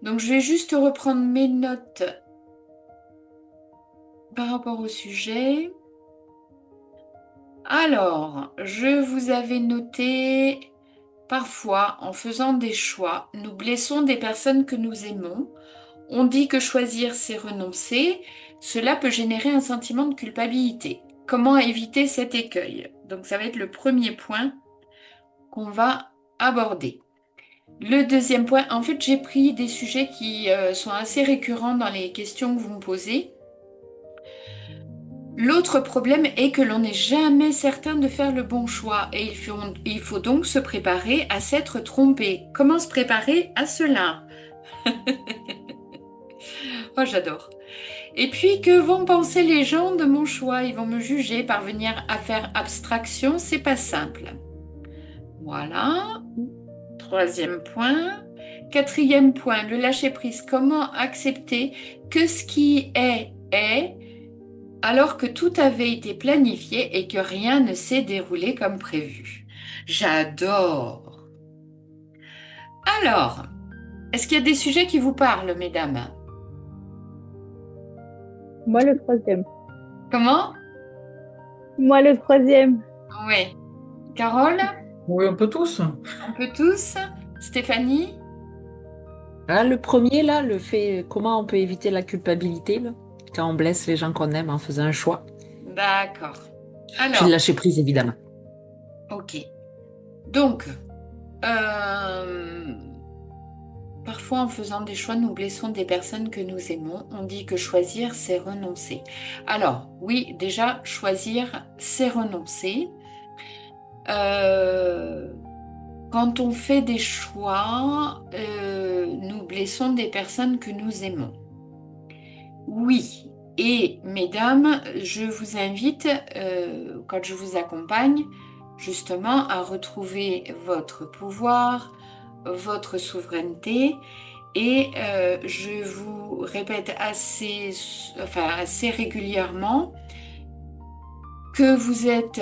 Donc, je vais juste reprendre mes notes par rapport au sujet. Alors, je vous avais noté, parfois, en faisant des choix, nous blessons des personnes que nous aimons. On dit que choisir, c'est renoncer. Cela peut générer un sentiment de culpabilité. Comment éviter cet écueil? Donc, ça va être le premier point qu'on va aborder. Le deuxième point, en fait, j'ai pris des sujets qui sont assez récurrents dans les questions que vous me posez. L'autre problème est que l'on n'est jamais certain de faire le bon choix et il faut donc se préparer à s'être trompé. Comment se préparer à cela? Oh, j'adore. Et puis, que vont penser les gens de mon choix? Ils vont me juger, parvenir à faire abstraction, c'est pas simple. Voilà. Troisième point. Quatrième point, le lâcher-prise. Comment accepter que ce qui est, alors que tout avait été planifié et que rien ne s'est déroulé comme prévu. J'adore. Alors, est-ce qu'il y a des sujets qui vous parlent, mesdames? Moi, le troisième. Comment? Moi, le troisième. Oui. Carole? Oui, un peu tous. Un peu tous? Stéphanie? Ah, le premier, là, le fait, comment on peut éviter la culpabilité, là, quand on blesse les gens qu'on aime en faisant un choix. D'accord. Puis le Alors, lâcher prise, évidemment. ok. Donc, euh, parfois en faisant des choix, nous blessons des personnes que nous aimons. On dit que choisir, c'est renoncer. Alors, oui, déjà, choisir, c'est renoncer. Euh, Quand on fait des choix, nous blessons des personnes que nous aimons. Oui. Et mesdames, je vous invite, quand je vous accompagne, justement à retrouver votre pouvoir, votre souveraineté. Et je vous répète assez régulièrement que vous êtes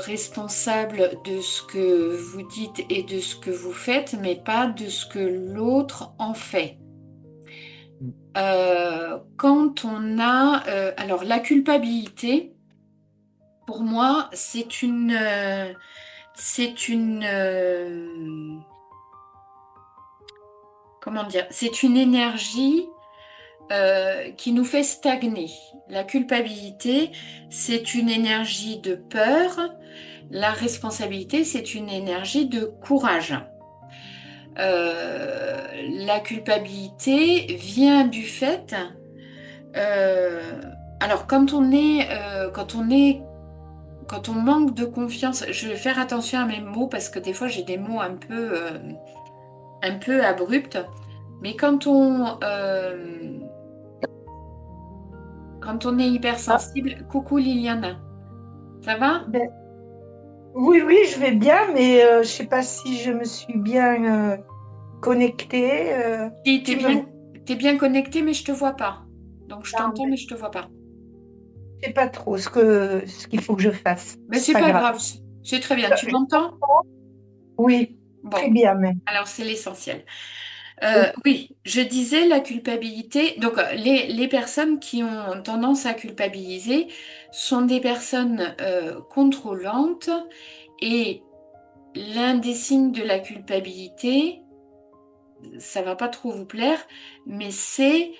responsable de ce que vous dites et de ce que vous faites, mais pas de ce que l'autre en fait. Quand on a... alors, la culpabilité, pour moi, c'est une, comment dire, c'est une énergie qui nous fait stagner. La culpabilité, c'est une énergie de peur. La responsabilité, c'est une énergie de courage. La culpabilité vient du fait, euh, alors quand on manque de confiance, je vais faire attention à mes mots parce que des fois j'ai des mots un peu abrupts, mais quand on est Ah, hypersensible, coucou Liliana, ça va? ben, oui, oui, je vais bien, mais je sais pas si je me suis bien connectée. Si, Tu me vois? t'es bien connecté, mais je te vois pas. Donc je Ah, t'entends, mais ben, je te vois pas. je sais pas trop ce qu'il faut que je fasse. Mais C'est c'est pas pas grave. grave, c'est très bien. Tu Je m'entends? t'entends. Oui, Bon, très bien même. alors c'est l'essentiel. Oui. Oui, je disais la culpabilité. Donc, les personnes qui ont tendance à culpabiliser sont des personnes contrôlantes et l'un des signes de la culpabilité, ça va pas trop vous plaire, mais c'est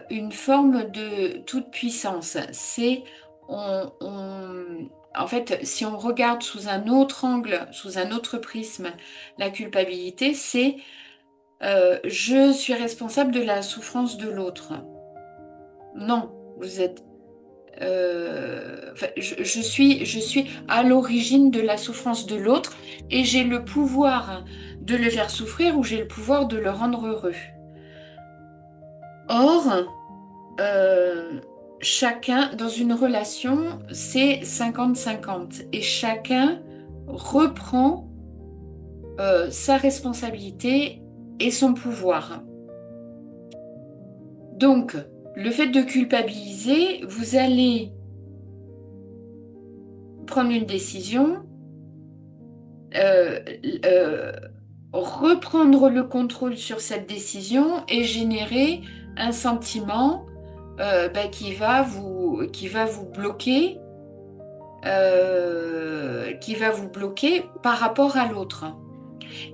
une forme de toute puissance. En fait, si on regarde sous un autre angle, sous un autre prisme, la culpabilité, c'est je suis responsable de la souffrance de l'autre. Non, vous êtes. Enfin, je suis à l'origine de la souffrance de l'autre et j'ai le pouvoir de le faire souffrir ou j'ai le pouvoir de le rendre heureux. Or, euh, chacun, dans une relation, c'est 50-50 et chacun reprend sa responsabilité et son pouvoir. Donc, le fait de culpabiliser, vous allez prendre une décision, euh, euh, reprendre le contrôle sur cette décision et générer un sentiment qui va vous bloquer, par rapport à l'autre.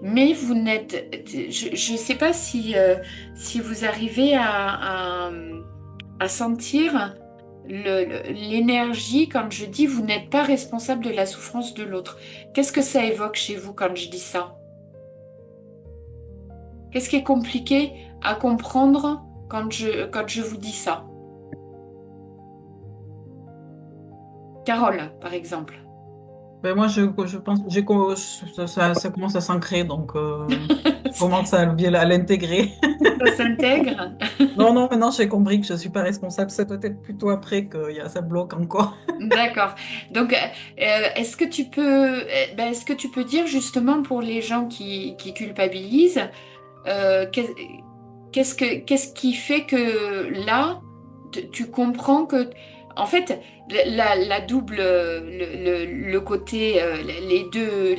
Mais vous n'êtes, je ne sais pas si vous arrivez à sentir l'énergie quand je dis vous n'êtes pas responsable de la souffrance de l'autre. Qu'est-ce que ça évoque chez vous quand je dis ça? Qu'est-ce qui est compliqué à comprendre quand je vous dis ça? Carole, par exemple. Ben moi, je pense que ça commence à s'ancrer, donc je commence à l'intégrer. Ça s'intègre. Non, non, maintenant j'ai compris que je ne suis pas responsable. Ça doit être plutôt après que ça bloque encore. D'accord. Donc, est-ce que tu peux dire justement pour les gens qui culpabilisent, euh, qu'est- qu'est-ce qui fait que là, tu comprends que, en fait, la double, le côté,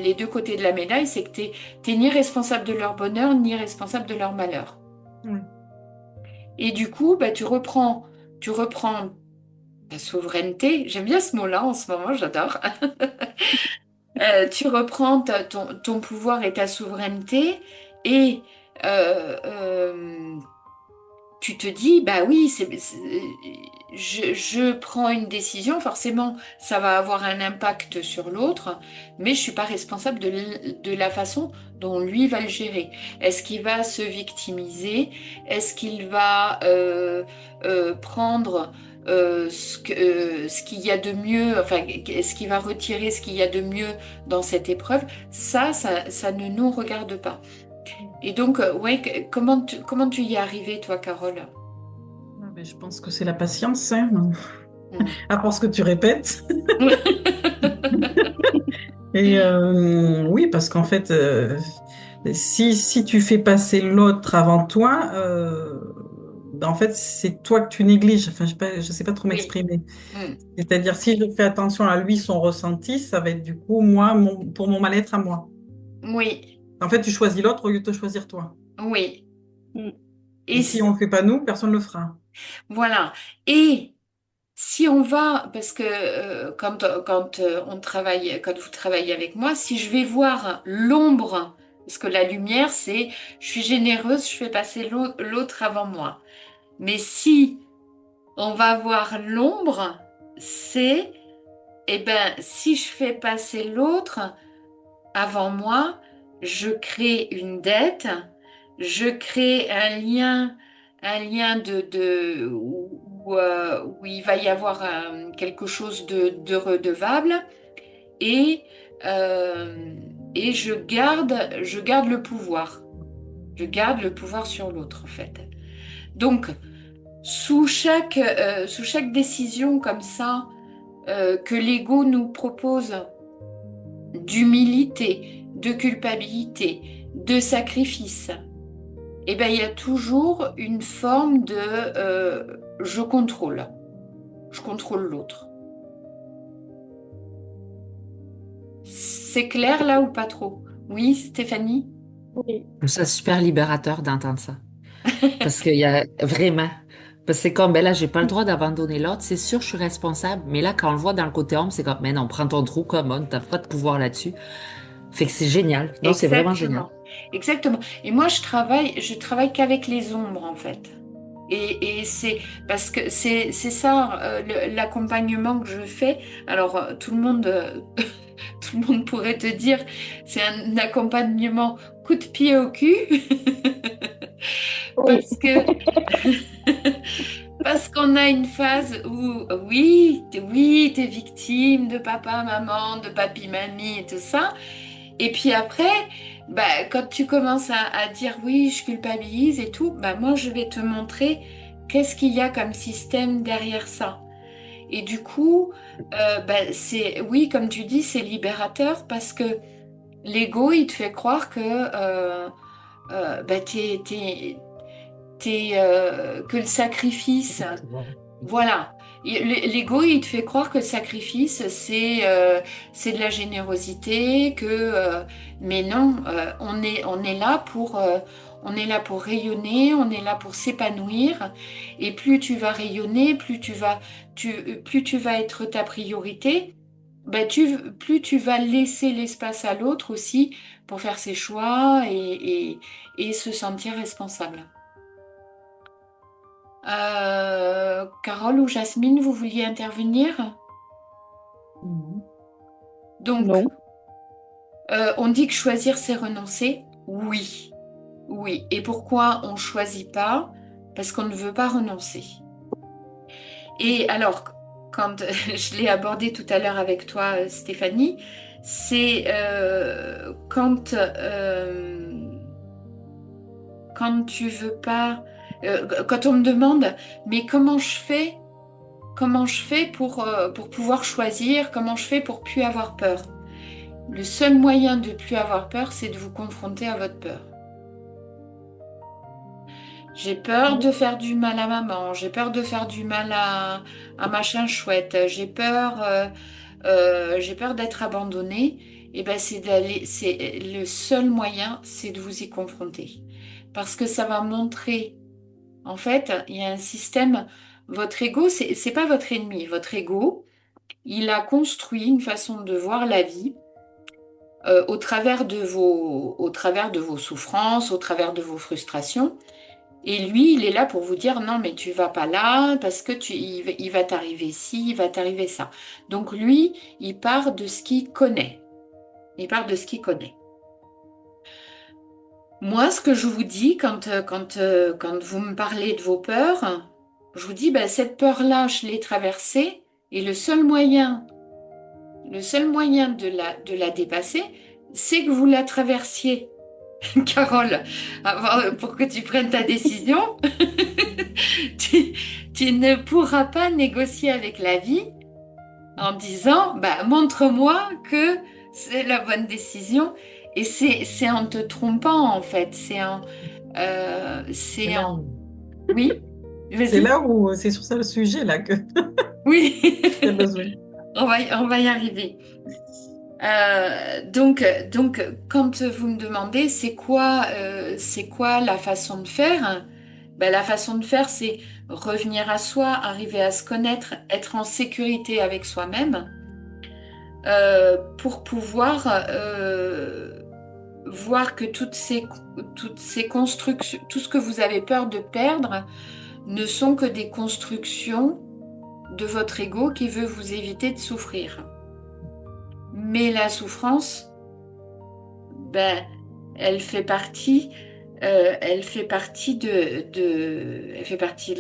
les deux côtés de la médaille, c'est que t'es ni responsable de leur bonheur, ni responsable de leur malheur. Oui. Et du coup, bah, tu reprends ta souveraineté. J'aime bien ce mot-là en ce moment, j'adore. Tu reprends ton pouvoir et ta souveraineté et euh, euh, tu te dis, bah oui, je prends une décision, forcément, ça va avoir un impact sur l'autre, mais je suis pas responsable de la façon dont lui va le gérer. Est-ce qu'il va se victimiser? Est-ce qu'il va prendre ce qu'il y a de mieux, enfin, est-ce qu'il va retirer ce qu'il y a de mieux dans cette épreuve? Ça ne nous regarde pas. Et donc, ouais, comment tu y es arrivée, toi, Carole? Ah, ben, je pense que c'est la patience, hein, Hmm. à force que tu répètes. Et oui, parce qu'en fait, si tu fais passer l'autre avant toi, ben, en fait, c'est toi que tu négliges. Enfin, je sais pas trop Oui. m'exprimer. Hmm. C'est-à-dire, si je fais attention à lui, son ressenti, ça va être du coup, pour mon mal-être à moi. Oui. En fait, tu choisis l'autre au lieu de te choisir toi. Oui. Mm. Et Et si on ne le fait pas nous, personne ne le fera. voilà. Et si on va, parce que on travaille, quand vous travaillez avec moi, si je vais voir l'ombre, parce que la lumière, c'est je suis généreuse, je fais passer l'autre avant moi. Mais si on va voir l'ombre, c'est, eh ben, si je fais passer l'autre avant moi, je crée une dette, je crée un lien où il va y avoir quelque chose de redevable et, euh, et je garde le pouvoir. Je garde le pouvoir sur l'autre, en fait. Donc, sous chaque décision comme ça, que l'ego nous propose, d'humilité, de culpabilité, de sacrifice, eh ben, il y a toujours une forme de je contrôle l'autre. C'est clair là ou pas trop? Oui, Stéphanie? Oui. Je trouve ça super libérateur d'entendre ça. Parce qu'il y a vraiment. Parce que c'est comme, ben là, j'ai pas le droit d'abandonner l'autre. C'est sûr, je suis responsable. Mais là, quand on le voit dans le côté homme, c'est comme, mais non, prends ton trou comme homme, t'as pas de pouvoir là-dessus. Fait que c'est génial. Non, c'est vraiment génial. Exactement. Exactement. Et moi, je travaille qu'avec les ombres, en fait. Et c'est parce que c'est ça l'accompagnement que je fais. Alors tout le monde pourrait te dire c'est un accompagnement coup de pied au cul Oui. parce que parce qu'on a une phase où oui, t'es victime de papa, maman, de papi, mamie et tout ça. Et puis après, bah, quand tu commences à dire oui, je culpabilise et tout, bah, moi je vais te montrer qu'est-ce qu'il y a comme système derrière ça. Et du coup, bah, oui, comme tu dis, c'est libérateur parce que l'ego, il te fait croire que, bah, que le sacrifice, voilà, L'ego, il te fait croire que le sacrifice, c'est de la générosité, mais non, on est là pour rayonner, on est là pour s'épanouir. Et plus tu vas rayonner, plus tu vas être ta priorité, ben plus tu vas laisser l'espace à l'autre aussi pour faire ses choix et se sentir responsable. Carole ou Jasmine, vous vouliez intervenir? Mhm. Donc, Non. on dit que choisir, c'est renoncer. Oui, oui. Et pourquoi on ne choisit pas? Parce qu'on ne veut pas renoncer. Et alors, quand je l'ai abordé tout à l'heure avec toi, Stéphanie, c'est quand tu veux pas, quand on me demande, mais comment je fais pour pouvoir choisir, comment je fais pour plus avoir peur? Le seul moyen de plus avoir peur, c'est de vous confronter à votre peur. J'ai peur de faire du mal à maman, j'ai peur de faire du mal à machin chouette, j'ai peur d'être abandonnée. Et ben c'est le seul moyen, c'est de vous y confronter. Parce que ça va montrer, en fait, il y a un système, votre ego, c'est pas votre ennemi. Votre ego, il a construit une façon de voir la vie au travers de vos souffrances, au travers de vos frustrations. Et lui, il est là pour vous dire non, mais tu vas pas là parce que il va t'arriver ci, il va t'arriver ça. Donc lui, il part de ce qu'il connaît. Il part de ce qu'il connaît. Moi, ce que je vous dis quand vous me parlez de vos peurs, je vous dis, ben, cette peur-là, je l'ai traversée et le seul moyen de la dépasser, c'est que vous la traversiez. Carole, pour que tu prennes ta décision, tu, tu ne pourras pas négocier avec la vie en disant, bah, montre-moi que c'est la bonne décision. Et c'est en te trompant, en fait. C'est C'est là en... où, Oui, c'est vas-y. là où, c'est sur ça le sujet là que Oui, j'ai besoin. on va y arriver. Donc, quand vous me demandez c'est quoi la façon de faire, ben, la façon de faire, c'est revenir à soi, arriver à se connaître, être en sécurité avec soi-même, pour pouvoir voir que toutes ces constructions, tout ce que vous avez peur de perdre, ne sont que des constructions de votre ego qui veut vous éviter de souffrir. Mais la souffrance, ben, elle fait partie, elle fait partie de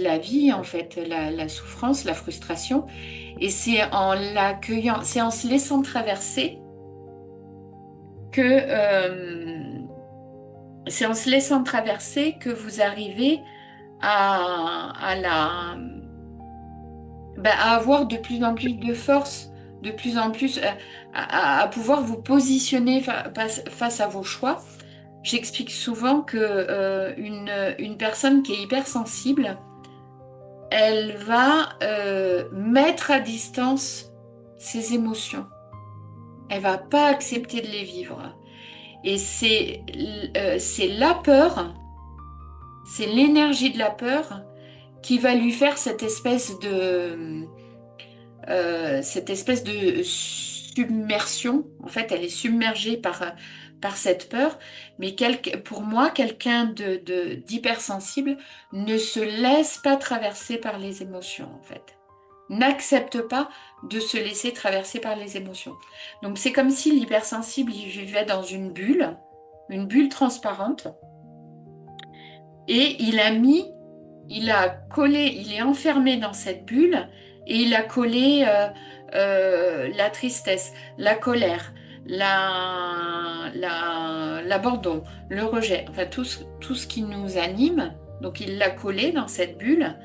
la vie, en fait, la souffrance, la frustration. Et c'est en l'accueillant, c'est en se laissant traverser que, c'est en se laissant traverser que vous arrivez à à avoir de plus en plus de force, de plus en plus à pouvoir vous positionner face à vos choix. J'explique souvent que une personne qui est hypersensible, elle va mettre à distance ses émotions. Elle va pas accepter de les vivre. Et c'est la peur, c'est l'énergie de la peur qui va lui faire cette espèce de submersion. En fait, elle est submergée par cette peur. Mais pour moi, quelqu'un d'hypersensible ne se laisse pas traverser par les émotions, en fait. N'accepte pas de se laisser traverser par les émotions. Donc, c'est comme si l'hypersensible, il vivait dans une bulle transparente, et il a collé, il est enfermé dans cette bulle et il a collé la tristesse, la colère, l'abandon, le rejet, enfin tout ce qui nous anime. Donc il l'a collé dans cette bulle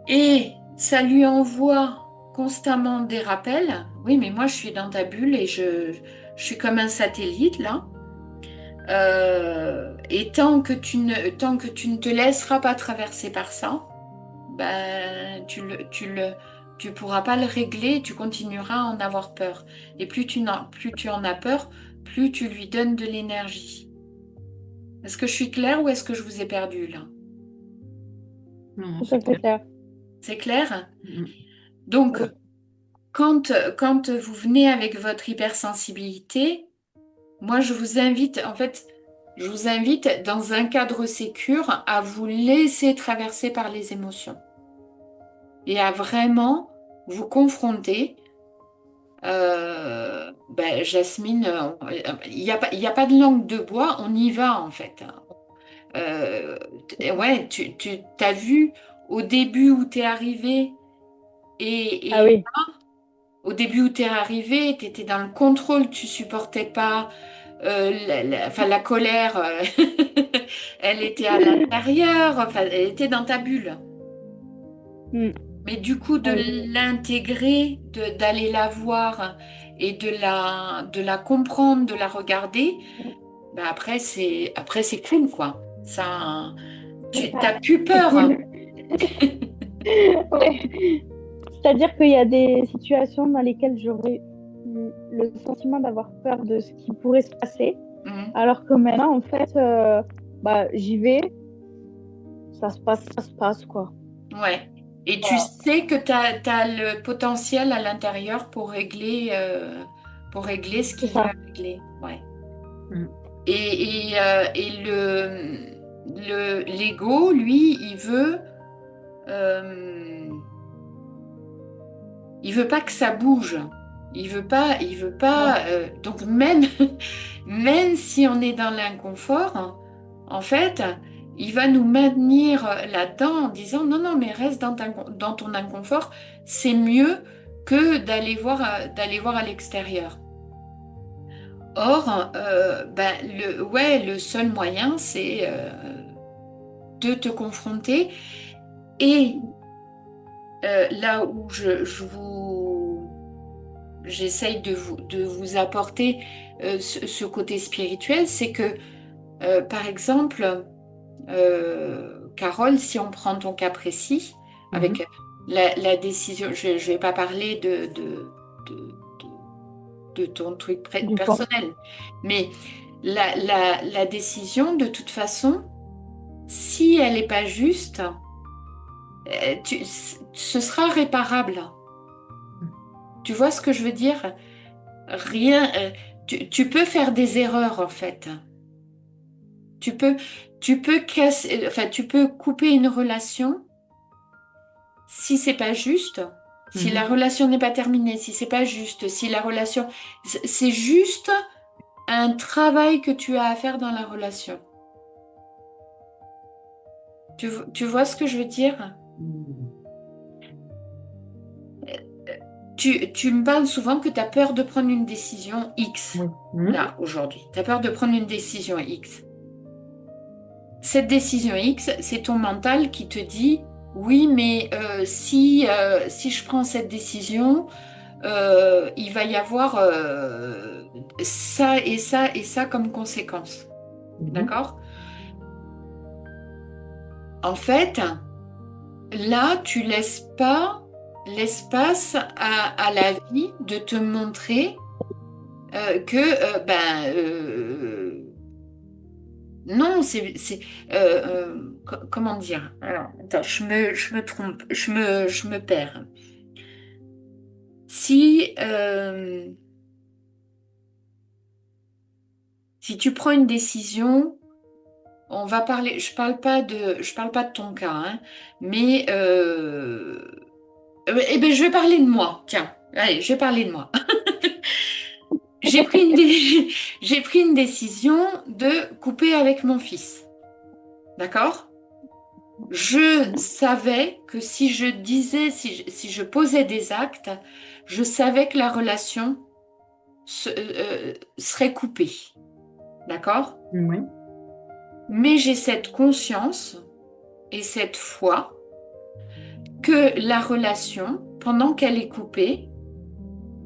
et ça lui envoie constamment des rappels. Oui, mais moi je suis dans ta bulle et je suis comme un satellite là. Et tant que tu ne te laisseras pas traverser par ça, ben, tu pourras pas le régler, tu continueras à en avoir peur. Et plus tu en as peur, plus tu lui donnes de l'énergie. Est-ce que je suis claire ou est-ce que je vous ai perdu là? Non, Tout à c'est fait clair. clair. C'est clair? Mm. Donc, Oui. quand vous venez avec votre hypersensibilité, moi, je vous invite dans un cadre sécure à vous laisser traverser par les émotions et à vraiment vous confronter. Ben, Jasmine, il y a pas de langue de bois, on y va en fait. Ouais, tu t'as vu au début où tu es arrivé Ah et oui, au début où tu es arrivé, tu étais dans le contrôle, tu supportais pas enfin, la colère, elle était à l'intérieur, enfin, elle était dans ta bulle. mm, Mais du coup, de ah oui. l'intégrer, d'aller la voir et de la comprendre, de la regarder, ben après, c'est cool, quoi. Ça, C'est tu ça, t'as plus c'est peur. cool. Ouais. C'est-à-dire qu'il y a des situations dans lesquelles j'aurais eu le sentiment d'avoir peur de ce qui pourrait se passer, Mhm. alors que maintenant, en fait, bah, j'y vais, ça se passe, quoi. Ouais. Et tu Voilà, sais que tu as, le potentiel à l'intérieur pour régler ce c'est qu'il y a à ça. régler. Ouais. Mm. Et l'ego, lui, euh, il veut pas que ça bouge. Il veut Ouais, pas. Donc même, même si on est dans l'inconfort, en fait, il va nous maintenir là-dedans en disant non, non, mais reste dans ton inconfort. C'est mieux que d'aller voir à l'extérieur. Or, ben, ouais, le seul moyen, c'est de te confronter. Et là où j'essaye de vous apporter ce côté spirituel, c'est que, par exemple, Carole, si on prend ton cas précis, avec Mhm. la décision, je ne vais pas parler de, de ton truc du fond. personnel, mais la décision, de toute façon, si elle n'est pas juste, ce sera réparable. Tu vois ce que je veux dire? Rien, tu peux faire des erreurs en fait. Tu peux, tu peux casser, enfin, tu peux couper une relation si c'est pas juste, si la Mhm. relation n'est pas terminée, si c'est pas juste, si la relation, c'est juste un travail que tu as à faire dans la relation. Tu vois ce que je veux dire? Mm. Tu me parles souvent que tu as peur de prendre une décision X, Oui. Mhm. là, aujourd'hui. Tu as peur de prendre une décision X. Cette décision X, c'est ton mental qui te dit, oui, mais si je prends cette décision, il va y avoir ça et ça et ça comme conséquence. Mhm. D'accord? En fait, là, tu laisses pas l'espace à la vie de te montrer non, comment dire? Alors, attends, je me trompe, je me perds. Si, si tu prends une décision, on va parler, je parle pas de ton cas, hein, mais eh ben, je vais parler de moi. Tiens, allez, je vais parler de moi. J'ai pris j'ai pris une décision de couper avec mon fils. D'accord? Je savais que si je disais, si je posais des actes, je savais que la relation serait coupée. D'accord? Oui. Mais j'ai cette conscience et cette foi que la relation, pendant qu'elle est coupée,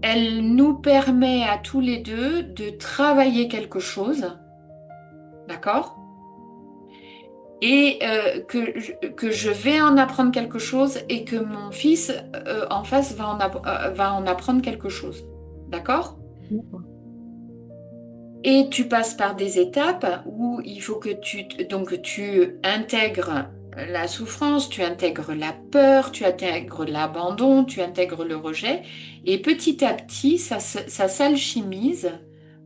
elle nous permet à tous les deux de travailler quelque chose. D'accord? et que je vais en apprendre quelque chose et que mon fils en face va en apprendre quelque chose. D'accord? Et tu passes par des étapes où il faut que donc tu intègres la souffrance, tu intègres la peur, tu intègres l'abandon, tu intègres le rejet. Et petit à petit, ça s'alchimise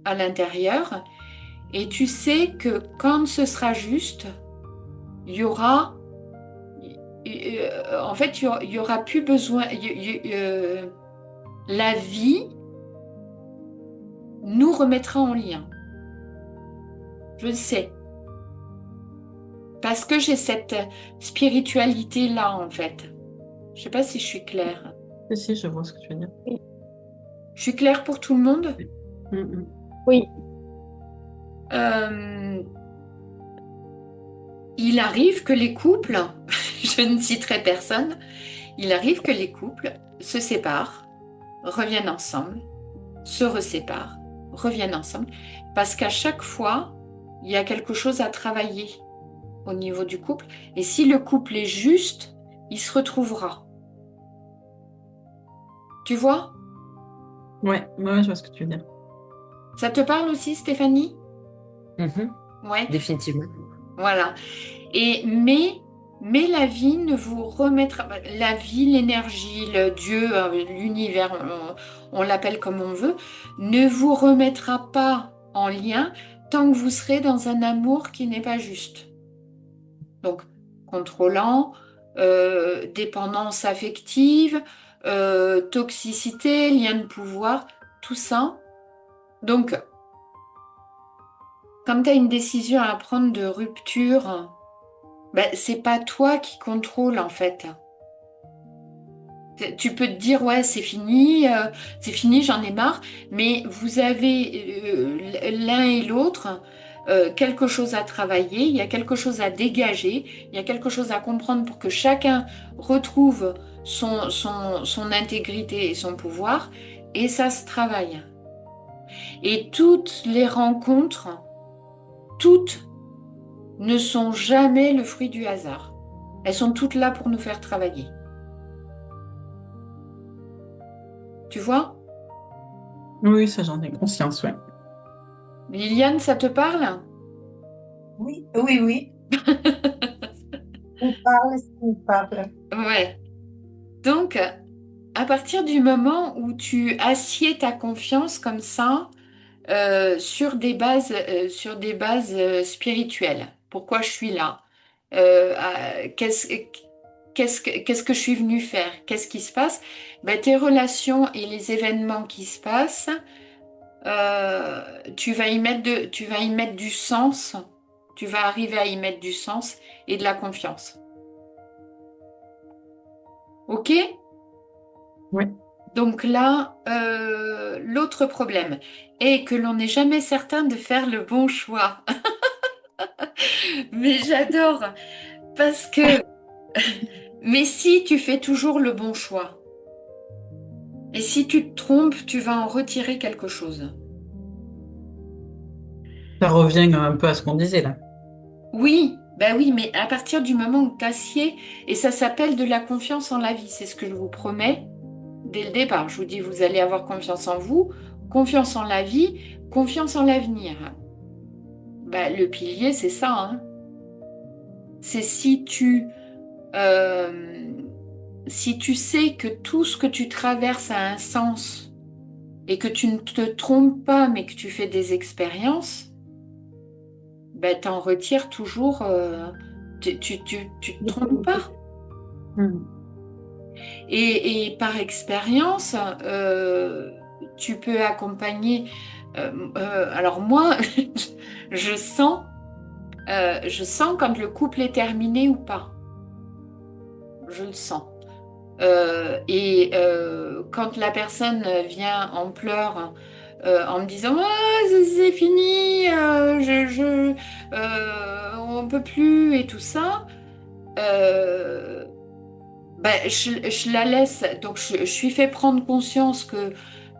à l'intérieur. Et tu sais que quand ce sera juste, il y aura, en fait, il y aura plus besoin. La vie nous remettra en lien. Je le sais. Parce que j'ai cette spiritualité-là, en fait. Je sais pas si je suis claire. Si, je vois ce que tu veux dire. Je suis claire pour tout le monde? Mm, Oui, Euh, il arrive que les couples, je ne citerai personne, il arrive que les couples se séparent, reviennent ensemble, se reséparent, reviennent ensemble, parce qu'à chaque fois, il y a quelque chose à travailler au niveau du couple. Et si le couple est juste, il se retrouvera. Tu vois? Ouais, ouais, je vois ce que tu veux dire. Ça te parle aussi, Stéphanie? Mhm. Ouais, Définitivement. voilà. Mais la vie ne vous remettra pas, la vie, l'énergie, le Dieu, l'univers, on l'appelle comme on veut, ne vous remettra pas en lien tant que vous serez dans un amour qui n'est pas juste. Donc, contrôlant, dépendance affective, toxicité, lien de pouvoir, tout ça. Donc, quand tu as une décision à prendre de rupture, ben, c'est pas toi qui contrôle en fait. Tu peux te dire, ouais, c'est fini, j'en ai marre, mais vous avez l'un et l'autre quelque chose à travailler, il y a quelque chose à dégager, il y a quelque chose à comprendre pour que chacun retrouve son intégrité et son pouvoir, et ça se travaille. Et toutes les rencontres, toutes ne sont jamais le fruit du hasard. Elles sont toutes là pour nous faire travailler. Tu vois? Oui, ça, j'en ai conscience, ouais. Liliane, ça te parle? Oui, oui, oui. On parle, on parle. Ouais. Donc, à partir du moment où tu assieds ta confiance comme ça, sur des bases spirituelles, pourquoi je suis là? Qu'est-ce que je suis venue faire? Qu'est-ce qui se passe? Ben, tes relations et les événements qui se passent, tu vas y mettre du sens. Tu vas arriver à y mettre du sens et de la confiance. OK? Ouais. Donc là, l'autre problème est que l'on n'est jamais certain de faire le bon choix. Mais j'adore parce que, mais si tu fais toujours le bon choix, et si tu te trompes, tu vas en retirer quelque chose. Ça revient un peu à ce qu'on disait là. Oui, ben oui, mais à partir du moment où tu assieds, et ça s'appelle de la confiance en la vie, c'est ce que je vous promets dès le départ. Je vous dis, vous allez avoir confiance en vous, confiance en la vie, confiance en l'avenir. Ben, le pilier, c'est ça, hein. C'est euh, si tu sais que tout ce que tu traverses a un sens et que tu ne te trompes pas, mais que tu fais des expériences, ben, t'en retires toujours. Tu te trompes pas. Mm. Et par expérience, tu peux accompagner. Alors moi, je sens, je sens quand le couple est terminé ou pas. Je le sens. Quand la personne vient en pleurs en me disant ah, c'est fini, on peut plus et tout ça, euh, ben, je la laisse. Donc je lui fais prendre conscience que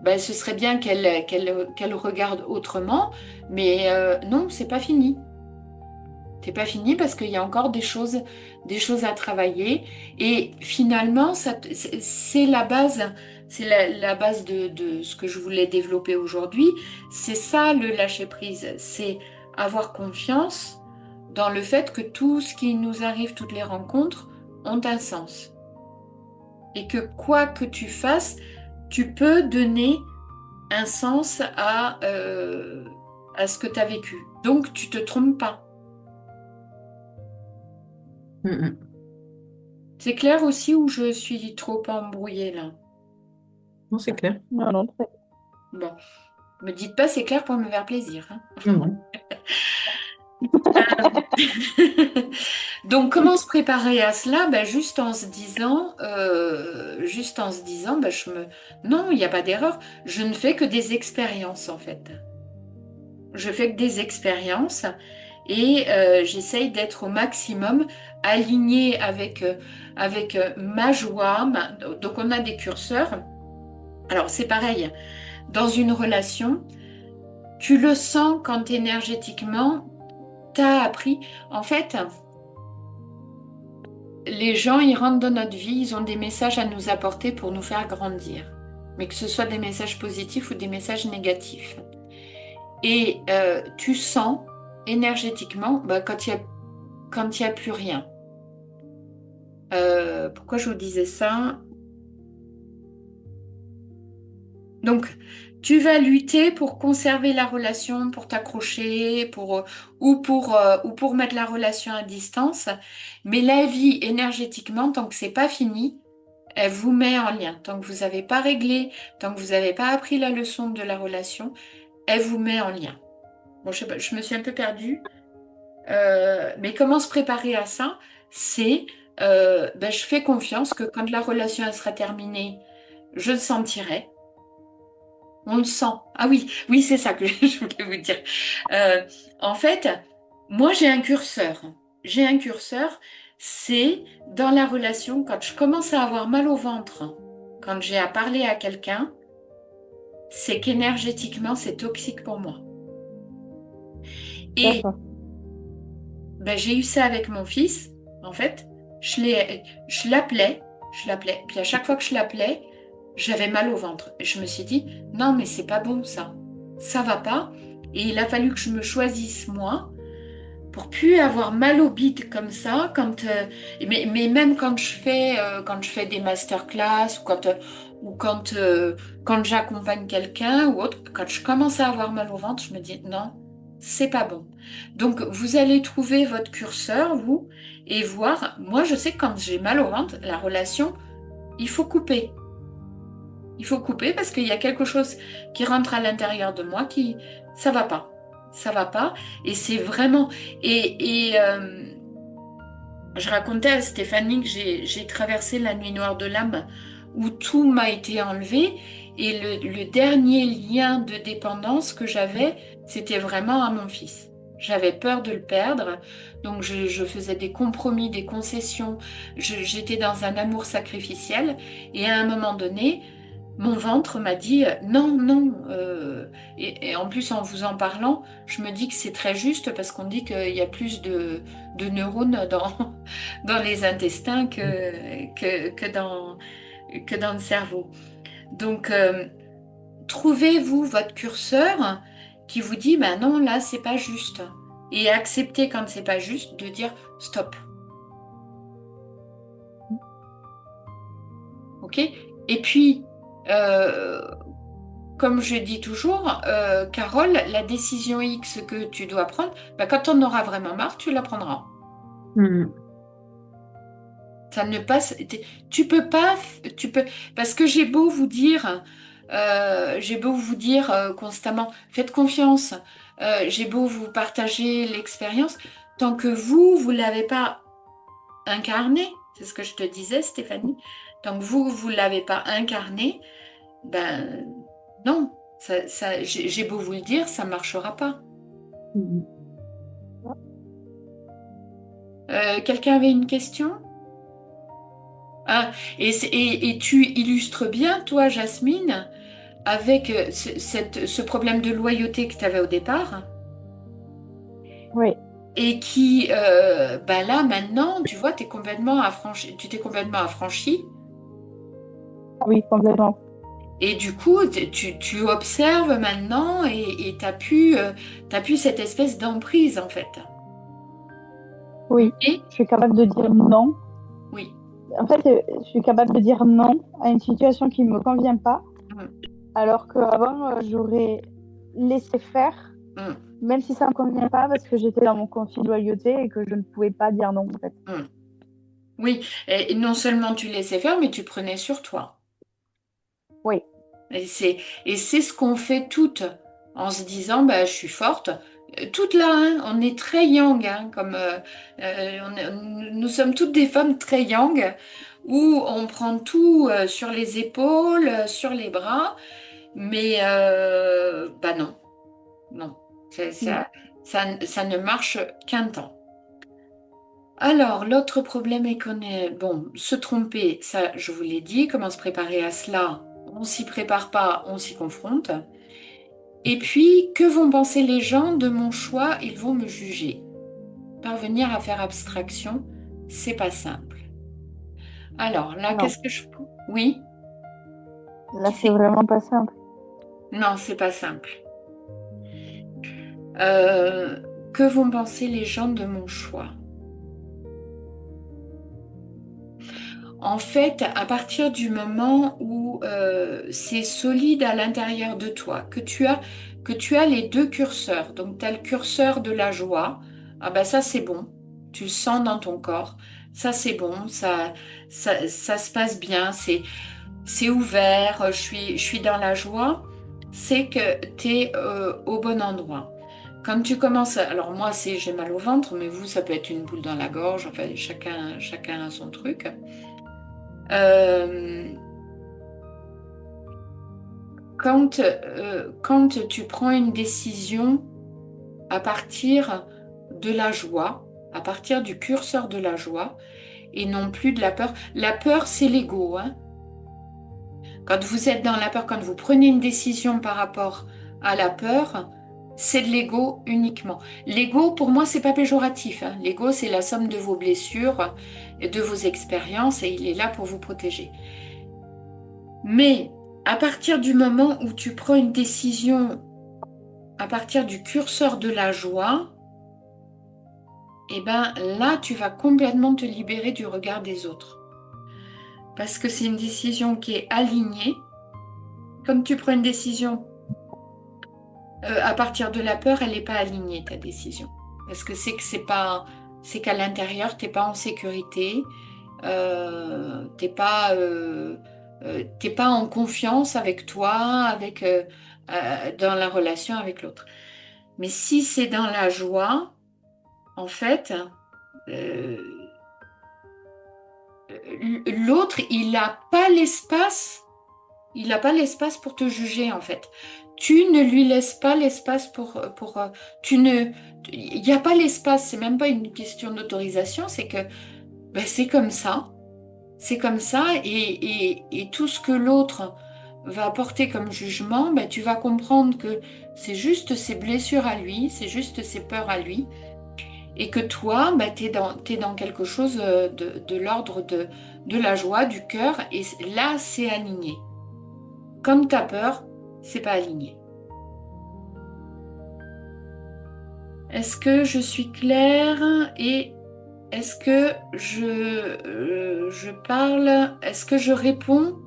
ben, ce serait bien qu'elle regarde autrement, mais non, c'est pas fini. T'es pas fini parce qu'il y a encore des choses à travailler. Et finalement, c'est la base, c'est la base de ce que je voulais développer aujourd'hui. C'est ça le lâcher prise. C'est avoir confiance dans le fait que tout ce qui nous arrive, toutes les rencontres, ont un sens. Et que quoi que tu fasses, tu peux donner un sens à ce que tu as vécu. Donc, tu te trompes pas. Mhm. C'est clair aussi ou je suis trop embrouillée là? Non, c'est clair. Non, non, très Bon, me dites pas c'est clair pour me faire plaisir, hein. Non, non. Donc, comment se préparer à cela? Ben, ben, non, il n'y a pas d'erreur. Je ne fais que des expériences en fait. Je fais que des expériences et j'essaye d'être au maximum alignée avec ma joie. Donc, on a des curseurs. Alors, c'est pareil. Dans une relation, tu le sens quand énergétiquement, tu as appris. En fait, les gens, ils rentrent dans notre vie, ils ont des messages à nous apporter pour nous faire grandir. Mais que ce soit des messages positifs ou des messages négatifs. Et tu sens énergétiquement bah, quand il y a plus rien. Pourquoi je vous disais ça? Donc, tu vas lutter pour conserver la relation, pour t'accrocher, ou pour mettre la relation à distance. Mais la vie, énergétiquement, tant que c'est pas fini, elle vous met en lien. Tant que vous n'avez pas réglé, tant que vous n'avez pas appris la leçon de la relation, elle vous met en lien. Bon, je sais pas, je me suis un peu perdue. Mais comment se préparer à ça? C'est, ben, je fais confiance que quand la relation elle sera terminée, je le sentirai. On le sent. Ah oui, oui, c'est ça que je voulais vous dire. Euh, En fait, moi, j'ai un curseur. J'ai un curseur, c'est dans la relation, quand je commence à avoir mal au ventre, quand j'ai à parler à quelqu'un, c'est qu'énergétiquement, c'est toxique pour moi. Et d'accord. ben, j'ai eu ça avec mon fils, en fait. Je l'appelais, je l'appelais. Puis à chaque fois que je l'appelais, j'avais mal au ventre. Et je me suis dit, non, mais c'est pas bon ça. Ça va pas. Et il a fallu que je me choisisse moi pour plus avoir mal au bide comme ça. Mais même quand je fais des masterclass quand j'accompagne quelqu'un ou autre, quand je commence à avoir mal au ventre, je me dis, non, c'est pas bon. Donc, vous allez trouver votre curseur, vous, et voir. Moi, je sais que quand j'ai mal au ventre, la relation, il faut couper. Il faut couper parce qu'il y a quelque chose qui rentre à l'intérieur de moi qui, ça va pas. Ça va pas. Et c'est vraiment. Je racontais à Stéphanie que j'ai traversé la nuit noire de l'âme où tout m'a été enlevé. Et le dernier lien de dépendance que j'avais, c'était vraiment à mon fils. J'avais peur de le perdre, donc je faisais des compromis, des concessions. J'étais dans un amour sacrificiel. Et à un moment donné, mon ventre m'a dit non, non. Et en plus, en vous en parlant, je me dis que c'est très juste parce qu'on dit qu'il y a plus de neurones dans les intestins que dans le cerveau. Donc, trouvez-vous votre curseur qui vous dit, ben non, là, c'est pas juste. Et acceptez quand c'est pas juste de dire stop. OK? Et puis, euh, comme je dis toujours, Carole, la décision X que tu dois prendre, ben, quand on aura vraiment marre, tu la prendras. Mhm. Ça ne passe. Tu peux pas. Parce que j'ai beau vous dire constamment, faites confiance. J'ai beau vous partager l'expérience, tant que vous l'avez pas incarné. C'est ce que je te disais, Stéphanie. Tant que vous l'avez pas incarné, ben non. J'ai beau vous le dire, ça marchera pas. Mhm. Quelqu'un avait une question? Ah, et tu illustres bien, toi, Jasmine, avec ce problème de loyauté que tu avais au départ. Oui. et qui, ben là, maintenant, tu vois, tu t'es complètement affranchi. Oui, complètement. Et du coup, tu observes maintenant et t'as plus cette espèce d'emprise, en fait. Oui, Mais, je suis capable de dire non. oui. En fait, je suis capable de dire non à une situation qui ne me convient pas, Mm, alors qu'avant, j'aurais laissé faire, mm, même si ça ne me convient pas, parce que j'étais dans mon conflit de loyauté et que je ne pouvais pas dire non, en fait. mm. Oui, et non seulement tu laissais faire, mais tu prenais sur toi. Oui, Et c'est, et c'est ce qu'on fait toutes en se disant, bah, je suis forte. Toutes là, hein, on est très yang, hein, nous sommes toutes des femmes très yang, où on prend tout sur les épaules, sur les bras, mais bah non, non, non. ça ne marche qu'un temps. Alors, l'autre problème est bon, se tromper, ça je vous l'ai dit, comment se préparer à cela? On s'y prépare pas, on s'y confronte. Et puis, que vont penser les gens de mon choix? Ils vont me juger. Parvenir à faire abstraction, c'est pas simple. Alors là, Non. qu'est-ce que je... Oui, Là, qui c'est c'est? vraiment pas simple. Non, c'est pas simple. Euh, que vont penser les gens de mon choix? En fait, à partir du moment où c'est solide à l'intérieur de toi, que tu as les deux curseurs, donc tu as le curseur de la joie, ah ben ça c'est bon, tu le sens dans ton corps, ça c'est bon, ça se passe bien, c'est ouvert, je suis dans la joie, c'est que tu es au bon endroit. Quand tu commences, alors moi c'est j'ai mal au ventre, mais vous ça peut être une boule dans la gorge, enfin chacun a son truc. Euh, quand tu prends une décision à partir de la joie, à partir du curseur de la joie, et non plus de la peur c'est l'ego, hein. Quand vous êtes dans la peur, quand vous prenez une décision par rapport à la peur, c'est de l'ego uniquement. L'ego, pour moi, c'est pas péjoratif, hein. L'ego, c'est la somme de vos blessures et de vos expériences, et il est là pour vous protéger. Mais à partir du moment où tu prends une décision à partir du curseur de la joie, eh ben là, tu vas complètement te libérer du regard des autres. Parce que c'est une décision qui est alignée. Comme tu prends une décision à partir de la peur, elle n'est pas alignée, ta décision. Parce que c'est qu'à l'intérieur, tu n'es pas en sécurité, t'es pas en confiance avec toi, dans la relation avec l'autre. Mais si c'est dans la joie, en fait, euh, l'autre, il n'a pas l'espace pour te juger, en fait. Tu ne lui laisses pas l'espace tu ne, il n'y a pas l'espace, c'est même pas une question d'autorisation, c'est que ben, c'est comme ça, et tout ce que l'autre va apporter comme jugement, ben, tu vas comprendre que c'est juste ses blessures à lui, c'est juste ses peurs à lui, et que toi, ben, t'es dans quelque chose de l'ordre de la joie, du cœur, et là, c'est aligné. Quand tu as peur, c'est pas aligné. Est-ce que je suis claire et est-ce que je parle, est-ce que je réponds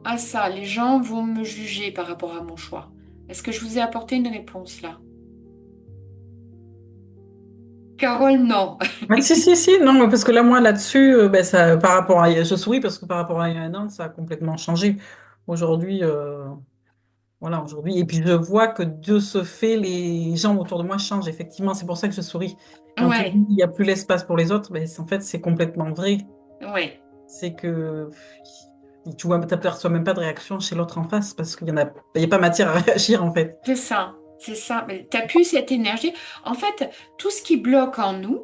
à ça? Les gens vont me juger par rapport à mon choix. Est-ce que je vous ai apporté une réponse là? Carole, non. Ah, si, si, si, non, mais parce que là, moi, là-dessus, ben, ça, par rapport à, je souris parce que par rapport à il y a un an, ça a complètement changé. Aujourd'hui, voilà, aujourd'hui. Et puis, je vois que de ce fait, les gens autour de moi changent, effectivement. C'est pour ça que je souris. Quand tu Ouais, dis il n'y a plus l'espace pour les autres, ben, en fait, c'est complètement vrai. ouais, C'est que tu vois, t'aperçois même pas de réaction chez l'autre en face parce il y a pas matière à réagir, en fait. c'est ça, c'est ça. Mais t'as plus cette énergie. En fait, tout ce qui bloque en nous,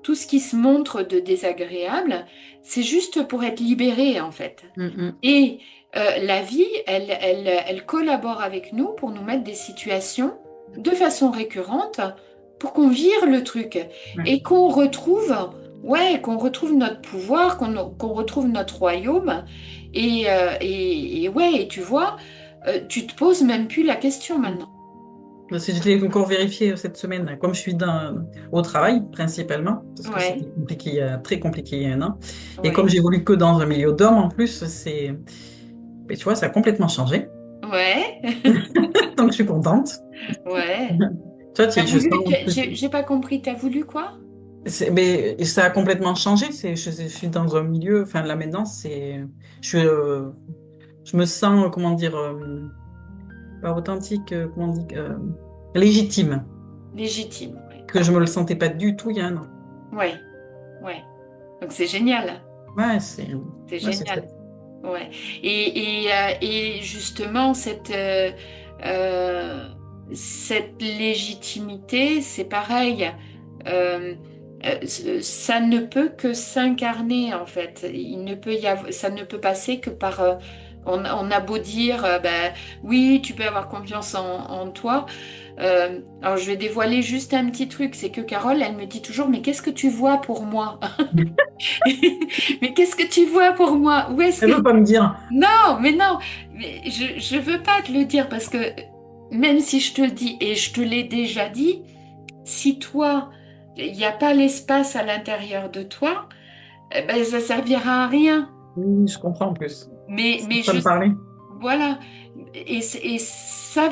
tout ce qui se montre de désagréable, c'est juste pour être libéré en fait. Mm, Et la vie, elle collabore avec nous pour nous mettre des situations de façon récurrente pour qu'on vire le truc Ouais. et qu'on retrouve notre pouvoir, qu'on retrouve notre royaume. Et ouais, et tu vois, tu te poses même plus la question maintenant. Je l'ai encore vérifié cette semaine, comme je suis au travail principalement, parce que Ouais, c'était compliqué, très compliqué il y a un an. Et comme ouais, j'évolue que dans un milieu d'hommes en plus, mais tu vois, ça a complètement changé. ouais, Donc je suis contente. ouais. Toi, T'as je voulu, sens j'ai pas compris, t'as voulu quoi? mais ça a complètement changé. Je suis dans un milieu, enfin là maintenant, je, suis, je me sens, comment dire, pas authentique, comment on dit, légitime, Légitime, ouais. que je me le sentais pas du tout il y a un an. Ouais, ouais. Donc c'est génial, Ouais, c'est c'est génial. chouette. Ouais. Et justement, euh, cette légitimité, c'est pareil. Euh, Ça ne peut que s'incarner, en fait. Il ne peut y avoir, ça ne peut passer que par... on a beau dire, ben, oui, tu peux avoir confiance en toi. Alors, je vais dévoiler juste un petit truc. C'est que Carole, elle me dit toujours, mais qu'est-ce que tu vois pour moi? Mais qu'est-ce que tu vois pour moi? Où est-ce Elle que... veut pas me dire. Non, mais non, mais je veux pas te le dire parce que même si je te le dis et je te l'ai déjà dit, si toi, il n'y a pas l'espace à l'intérieur de toi, eh ben, ça servira à rien. Oui, je comprends en plus. Mais Ça me parlait. voilà, et ça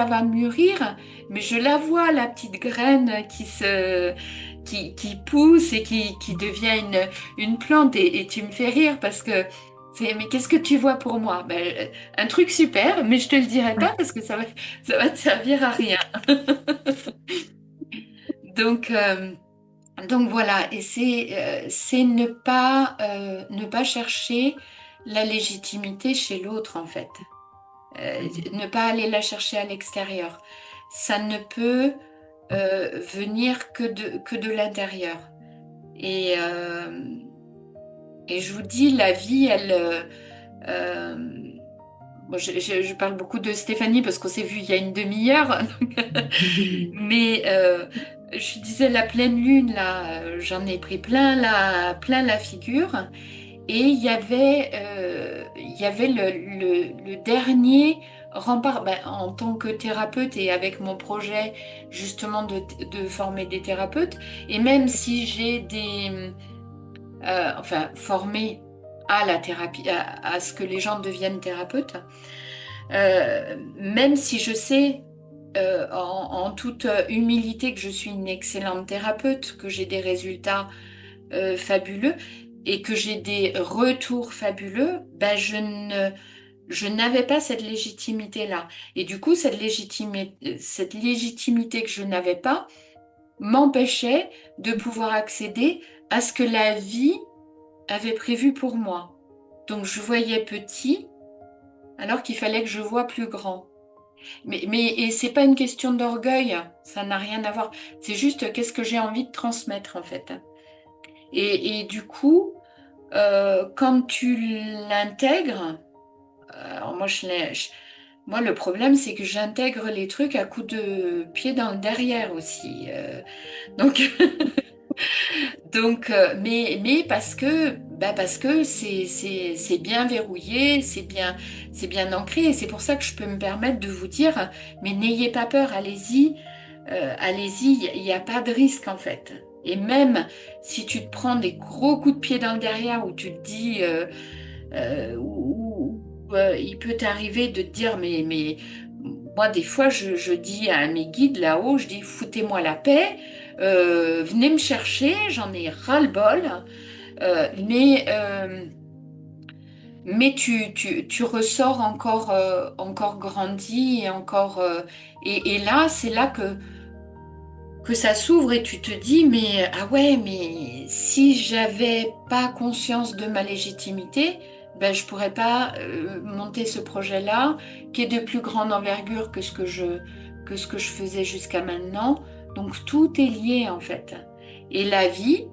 va mûrir, mais je la vois, la petite graine qui pousse et qui devient une plante. Et tu me fais rire parce que mais qu'est-ce que tu vois pour moi? Ben, un truc super, mais je te le dirai pas parce que ça va te servir à rien. Donc, euh, donc voilà, et c'est ne pas chercher la légitimité chez l'autre en fait. Ne pas aller la chercher à l'extérieur. Ça ne peut venir que de l'intérieur. Et, euh, et je vous dis, la vie, euh, bon, je parle beaucoup de Stéphanie parce qu'on s'est vu il y a une demi-heure, mais je disais la pleine lune, là, j'en ai pris plein la figure. Et il y avait le dernier rempart. Ben, en tant que thérapeute et avec mon projet justement de former des thérapeutes. Et même si j'ai enfin, formé à la thérapie, à ce que les gens deviennent thérapeutes, même si je sais en toute humilité que je suis une excellente thérapeute, que j'ai des résultats fabuleux et que j'ai des retours fabuleux, ben je n'avais pas cette légitimité-là. Et du coup, cette légitimité que je n'avais pas m'empêchait de pouvoir accéder à ce que la vie avait prévu pour moi. Donc je voyais petit alors qu'il fallait que je voie plus grand. Et c'est pas une question d'orgueil, ça n'a rien à voir. C'est juste qu'est-ce que j'ai envie de transmettre en fait. Et du coup, quand tu l'intègres, alors moi le problème c'est que j'intègre les trucs à coups de pied dans le derrière aussi. Donc, mais parce que c'est bien verrouillé, c'est bien ancré, et c'est pour ça que je peux me permettre de vous dire, mais n'ayez pas peur, allez-y, allez-y, il n'y a pas de risque en fait. Et même si tu te prends des gros coups de pied dans le derrière où tu te dis, il peut t'arriver de te dire, mais moi des fois je dis à mes guides là-haut, je dis foutez-moi la paix, venez me chercher, j'en ai ras-le-bol, euh, mais, euh, mais tu ressors encore grandi et encore et là c'est là que ça s'ouvre et tu te dis mais ah ouais mais si j'avais pas conscience de ma légitimité ben je pourrais pas monter ce projet-là qui est de plus grande envergure que ce que je faisais jusqu'à maintenant. Donc tout est lié en fait. Et la vie,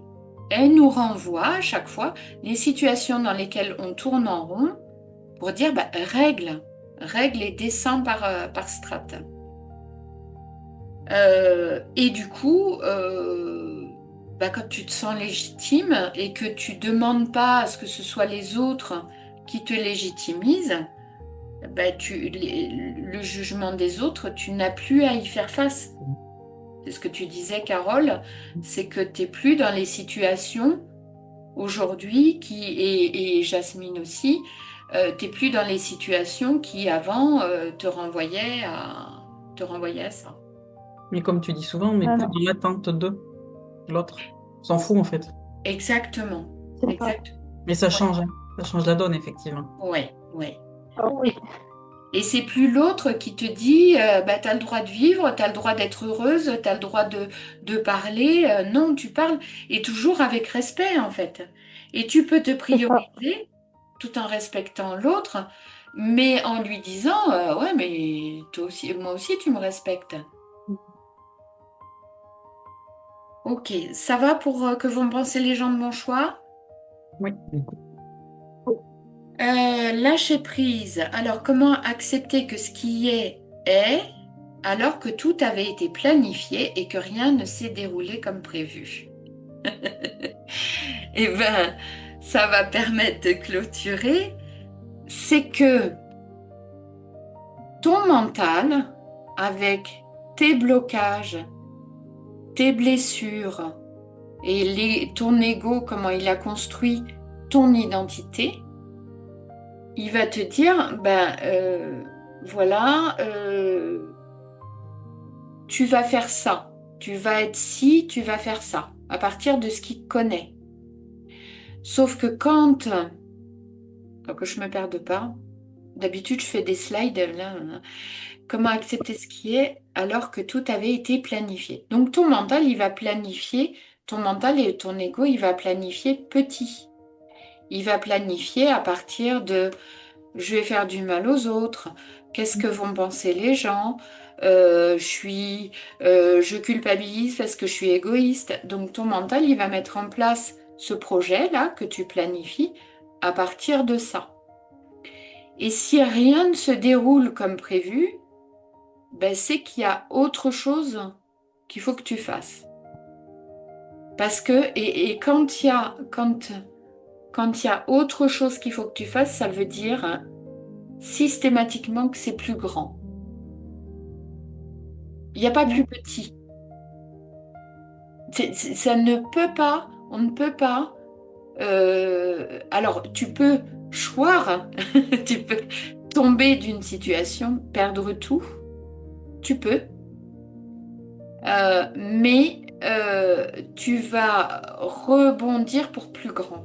elle nous renvoie à chaque fois les situations dans lesquelles on tourne en rond pour dire bah, règle et descends par strate. Et du coup, quand tu te sens légitime et que tu demandes pas à ce que ce soit les autres qui te légitimisent, le jugement des autres, tu n'as plus à y faire face. C'est ce que tu disais, Carole, c'est que tu n'es plus dans les situations aujourd'hui et Jasmine aussi, tu n'es plus dans les situations qui avant te renvoyaient à ça. Mais comme tu dis souvent, on n'est Ah plus non, dans l'attente de l'autre. On s'en fout en fait. Exactement. c'est ça. Exact. Mais ça Ouais, change, hein. Ça change la donne, effectivement. ouais, ouais. Oh oui. Et c'est plus l'autre qui te dit, tu as le droit de vivre, tu as le droit d'être heureuse, tu as le droit de parler. Non, tu parles, et toujours avec respect, en fait. Et tu peux te C'est ça. prioriser tout en respectant l'autre, mais en lui disant, ouais, mais toi aussi, moi aussi, tu me respectes. Ok, ça va pour que vont penser les gens de mon choix? Oui. Lâcher prise. Alors, comment accepter que ce qui est, alors que tout avait été planifié et que rien ne s'est déroulé comme prévu? Eh bien, ça va permettre de clôturer. C'est que ton mental, avec tes blocages, tes blessures et ton ego, comment il a construit ton identité, il va te dire, voilà, tu vas faire ça, tu vas être ci, tu vas faire ça, à partir de ce qu'il connaît. Sauf que que je me perde pas, d'habitude je fais des slides, là, comment accepter ce qui est alors que tout avait été planifié. Donc ton mental, il va planifier, ton mental et ton ego, il va planifier petit. Il va planifier à partir de je vais faire du mal aux autres, qu'est-ce que vont penser les gens, je culpabilise parce que je suis égoïste. Donc ton mental, il va mettre en place ce projet-là que tu planifies à partir de ça. Et si rien ne se déroule comme prévu, c'est qu'il y a autre chose qu'il faut que tu fasses. Parce que, et quand il y a autre chose qu'il faut que tu fasses, ça veut dire systématiquement que c'est plus grand. Il n'y a pas plus petit. Ça ne peut pas, on ne peut pas. Alors, tu peux choir, tu peux tomber d'une situation, perdre tout, tu peux, mais tu vas rebondir pour plus grand.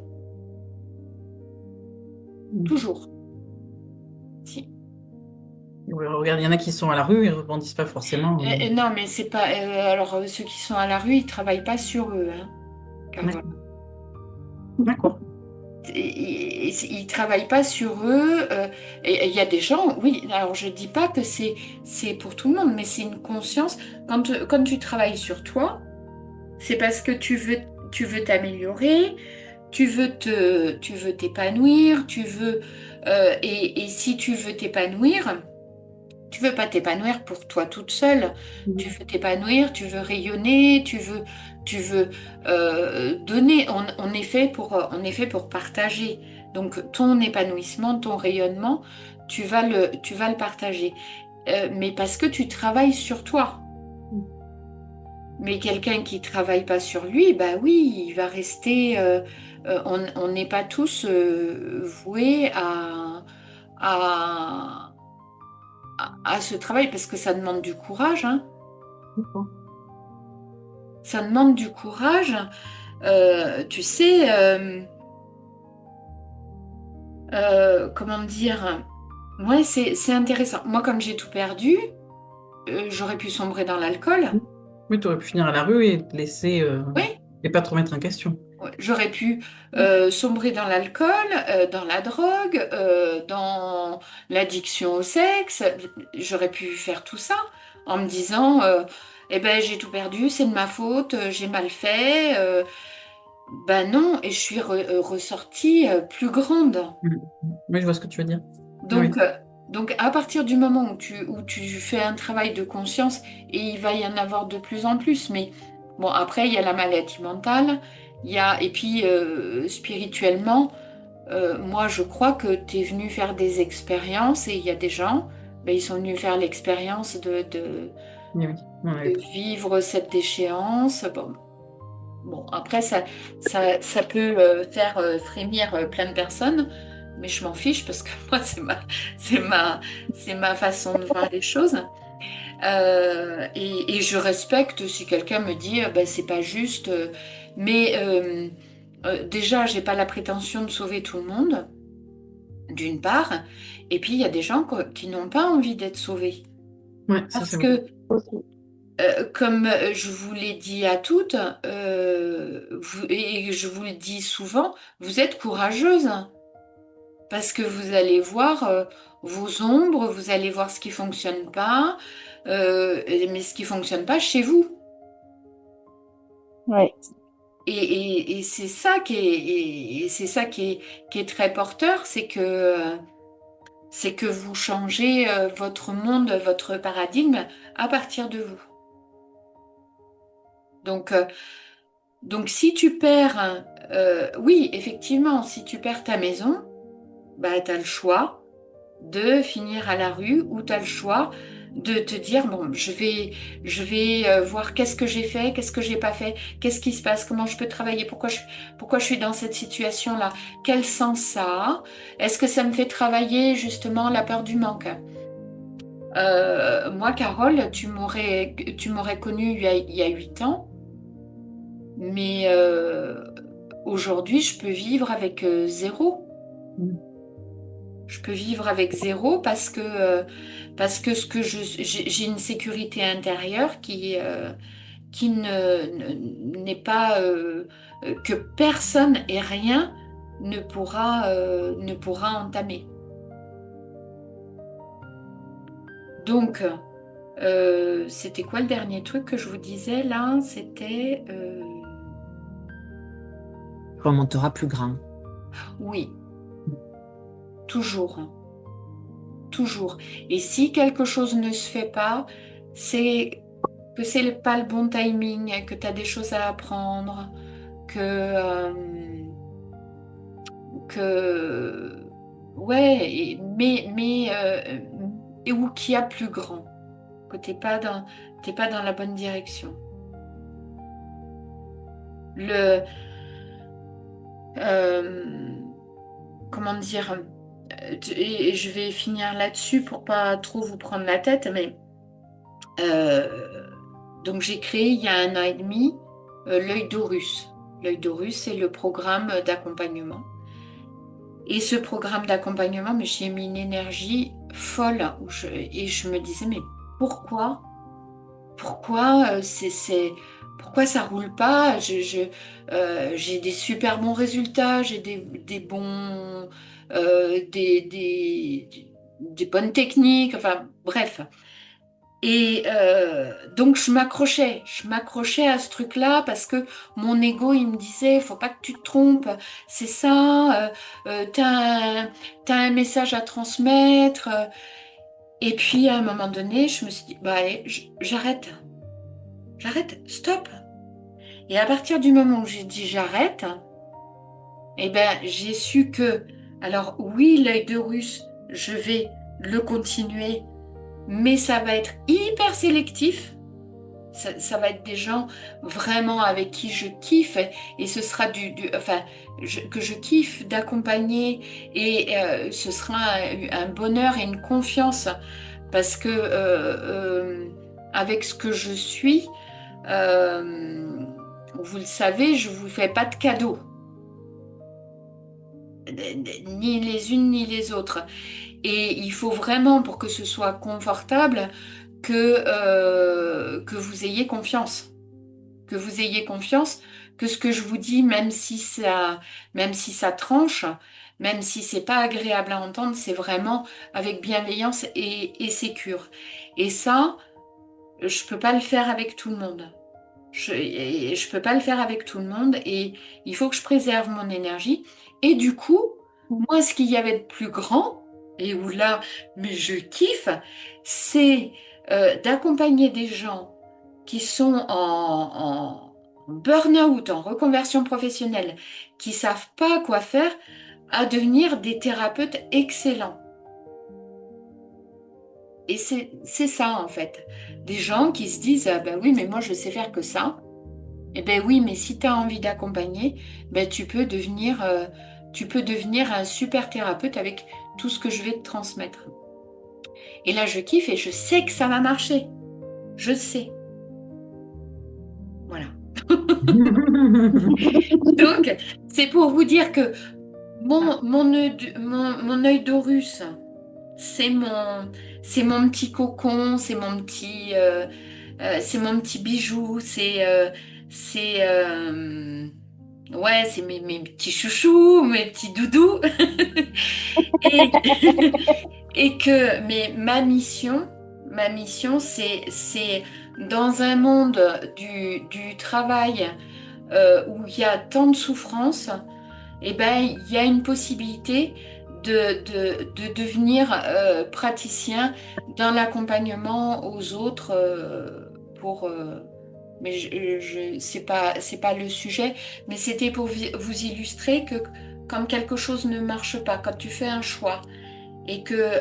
Toujours. Si. Oui, regarde, il y en a qui sont à la rue, ils ne rebondissent pas forcément. Non, mais c'est pas. Alors, ceux qui sont à la rue, ils travaillent pas sur eux, hein, Carole. D'accord. Ils travaillent pas sur eux. Et il y a des gens, oui. Alors, je dis pas que c'est pour tout le monde, mais c'est une conscience. Quand tu travailles sur toi, c'est parce que tu veux t'améliorer, tu veux t'épanouir, et si tu veux t'épanouir. Tu veux pas t'épanouir pour toi toute seule. Tu veux t'épanouir, tu veux rayonner, tu veux donner. On est fait pour partager. Donc ton épanouissement, ton rayonnement, tu vas le partager. Mais parce que tu travailles sur toi. Mais quelqu'un qui travaille pas sur lui, bah oui, il va rester. On n'est pas tous voués à à ce travail parce que ça demande du courage, hein. Ça demande du courage. Tu sais, comment dire, ouais, c'est intéressant. Moi, comme j'ai tout perdu, j'aurais pu sombrer dans l'alcool. Oui, tu aurais pu finir à la rue et te laisser Oui, et pas te remettre en question. ouais, j'aurais pu sombrer dans l'alcool, dans la drogue, dans l'addiction au sexe. J'aurais pu faire tout ça en me disant, eh ben, j'ai tout perdu, c'est de ma faute, j'ai mal fait. Ben non, et je suis ressortie plus grande. Oui, je vois ce que tu veux dire. Oui. Donc, Donc, à partir du moment où tu fais un travail de conscience, et il va y en avoir de plus en plus, mais bon, après, il y a la maladie mentale, et puis spirituellement, moi, je crois que tu es venu faire des expériences, et il y a des gens, ben, ils sont venus faire l'expérience Oui, oui. de Ouais. vivre cette déchéance. Bon, après, ça peut faire frémir plein de personnes, mais je m'en fiche parce que moi, c'est ma, c'est ma façon de voir les choses. Et je respecte si quelqu'un me dit, ben, c'est pas juste. Mais déjà, j'ai pas la prétention de sauver tout le monde, d'une part. Et puis, il y a des gens qui n'ont pas envie d'être sauvés. Ouais, ça Parce c'est vrai. que Aussi. comme je vous l'ai dit à toutes, et je vous le dis souvent, vous êtes courageuse parce que vous allez voir vos ombres, vous allez voir ce qui fonctionne pas, mais ce qui fonctionne pas chez vous. Ouais. Et c'est ça et c'est ça qui est très porteur, c'est que vous changez votre monde, votre paradigme à partir de vous. Donc, si tu perds, oui, effectivement, si tu perds ta maison, bah, tu as le choix de finir à la rue ou tu as le choix de te dire, bon, je vais voir qu'est-ce que j'ai fait, qu'est-ce que j'ai pas fait, qu'est-ce qui se passe, comment je peux travailler, pourquoi je suis dans cette situation-là, quel sens ça a, est-ce que ça me fait travailler justement la peur du manque? Moi, Carole, tu m'aurais connue il y a 8 ans. Mais aujourd'hui, je peux vivre avec zéro. Mm. Je peux vivre avec zéro parce que j'ai une sécurité intérieure qui n'est pas que personne et rien ne pourra entamer. Donc, c'était quoi le dernier truc que je vous disais là? C'était Remontera plus grand. oui, toujours. Toujours. Et si quelque chose ne se fait pas, c'est que c'est pas le bon timing, que tu as des choses à apprendre, que ouais, et ou qu'il y a plus grand, que t'es pas dans la bonne direction. Le euh, comment dire, et je vais finir là-dessus pour pas trop vous prendre la tête, mais Euh, donc j'ai créé il y a 1 an et demi l'œil d'Horus. L'œil d'Horus, c'est le programme d'accompagnement. Et ce programme d'accompagnement, mais j'y ai mis une énergie folle et je me disais, mais pourquoi? Pourquoi pourquoi ça roule pas? J'ai des super bons résultats, j'ai des bons des bonnes techniques, enfin bref. Et donc je m'accrochais à ce truc-là parce que mon ego il me disait, faut pas que tu te trompes, c'est ça, t'as un message à transmettre. Et puis à un moment donné, je me suis dit, bah allez, j'arrête, stop. Et à partir du moment où j'ai dit j'arrête, eh ben j'ai su que, alors oui, l'œil de Russe, je vais le continuer, mais ça va être hyper sélectif. Ça va être des gens vraiment avec qui je kiffe et ce sera enfin, que je kiffe d'accompagner et ce sera un bonheur et une confiance parce que avec ce que je suis, euh, vous le savez, je vous fais pas de cadeaux, ni les unes ni les autres. Et il faut vraiment, pour que ce soit confortable, que vous ayez confiance. Que vous ayez confiance que ce que je vous dis, même si ça tranche, même si c'est pas agréable à entendre, c'est vraiment avec bienveillance et sécure. Et ça, je peux pas le faire avec tout le monde. Je peux pas le faire avec tout le monde et il faut que je préserve mon énergie. Et du coup, moi, ce qu'il y avait de plus grand, et où là, mais je kiffe, c'est d'accompagner des gens qui sont en burn-out, en reconversion professionnelle, qui savent pas quoi faire, à devenir des thérapeutes excellents. Et c'est ça, en fait. Des gens qui se disent, ah ben oui, mais moi, je sais faire que ça. Eh ben oui, mais si tu as envie d'accompagner, ben tu peux devenir un super thérapeute avec tout ce que je vais te transmettre. Et là, je kiffe et je sais que ça va marcher. Je sais. Voilà. Donc, c'est pour vous dire que mon œil d'Horus, c'est mon petit cocon, c'est mon petit bijou, c'est mes petits chouchous, mes petits doudous. Et, mais ma mission, c'est dans un monde du travail où il y a tant de souffrance, eh ben, il y a une possibilité de devenir praticien dans l'accompagnement aux autres pour. Mais c'est pas le sujet, mais c'était pour vous illustrer que quand quelque chose ne marche pas, quand tu fais un choix et que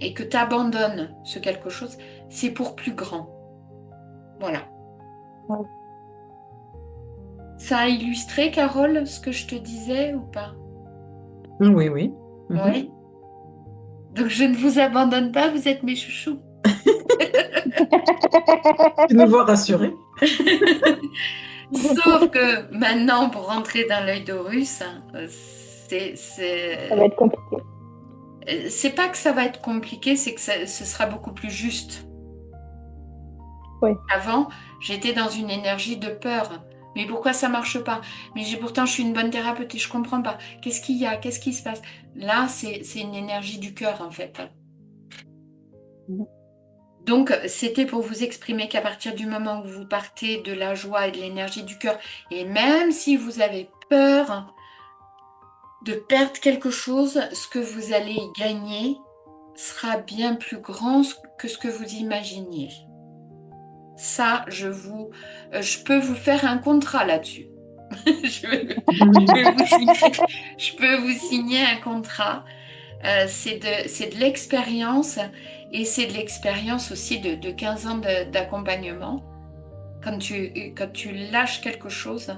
tu abandonnes ce quelque chose, c'est pour plus grand. Voilà. Ouais. Ça a illustré, Carole, ce que je te disais ou pas? Oui, oui. Oui. Donc je ne vous abandonne pas, vous êtes mes chouchous. Tu nous vois rassurés. Sauf que maintenant, pour rentrer dans l'œil d'Horus, Ça va être compliqué. c'est pas que ça va être compliqué, c'est que ce sera beaucoup plus juste. Oui. Avant, j'étais dans une énergie de peur. Mais pourquoi ça marche pas? Mais pourtant, je suis une bonne thérapeute et je comprends pas. Qu'est-ce qu'il y a? Qu'est-ce qui se passe? Là, c'est une énergie du cœur, en fait. Donc, c'était pour vous exprimer qu'à partir du moment où vous partez de la joie et de l'énergie du cœur, et même si vous avez peur de perdre quelque chose, ce que vous allez y gagner sera bien plus grand que ce que vous imaginiez. Ça, je peux vous faire un contrat là-dessus. Je peux vous signer un contrat. C'est de l'expérience et c'est de l'expérience aussi de 15 ans d'accompagnement. Quand tu lâches quelque chose,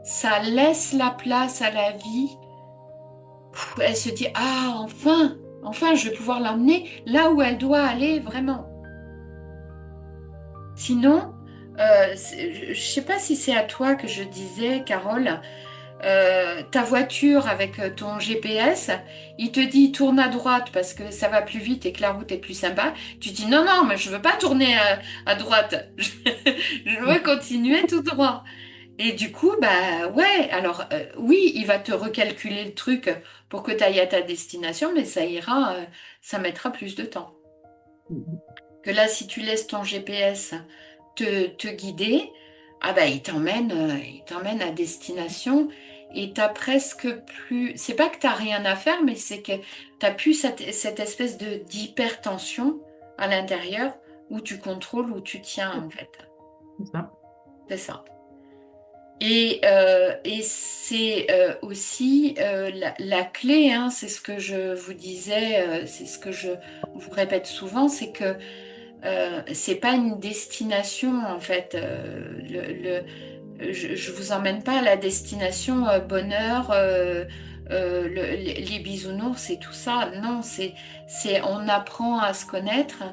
ça laisse la place à la vie. Elle se dit, ah, enfin, je vais pouvoir l'emmener là où elle doit aller vraiment. Sinon, je ne sais pas si c'est à toi que je disais, Carole, ta voiture avec ton GPS, il te dit tourne à droite parce que ça va plus vite et que la route est plus sympa. Tu dis non, non, mais je veux pas tourner à droite. Je veux continuer tout droit. Et du coup, bah ouais, alors oui, il va te recalculer le truc pour que tu ailles à ta destination, mais ça ira, ça mettra plus de temps. Que là, si tu laisses ton GPS te guider, ah bah il t'emmène à destination et t'as presque plus. C'est pas que t'as rien à faire, mais c'est que t'as plus cette espèce d'hypertension à l'intérieur où tu contrôles, où tu tiens en fait. C'est ça. C'est ça. Et c'est aussi la clé, hein, c'est ce que je vous disais, c'est ce que je vous répète souvent, c'est que c'est pas une destination en fait. Je vous emmène pas à la destination bonheur, les bisounours et tout ça. Non, on apprend à se connaître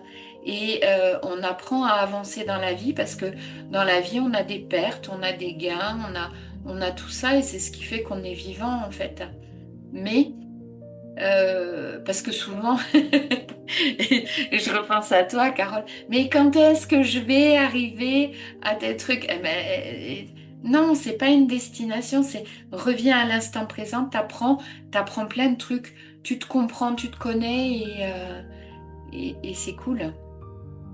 et on apprend à avancer dans la vie parce que dans la vie, on a des pertes, on a des gains, on a tout ça et c'est ce qui fait qu'on est vivant en fait. Mais parce que souvent, et je repense à toi, Carole, mais quand est-ce que je vais arriver à tel truc? Eh ben, non, c'est pas une destination, c'est reviens à l'instant présent, t'apprends plein de trucs, tu te comprends, tu te connais et c'est cool.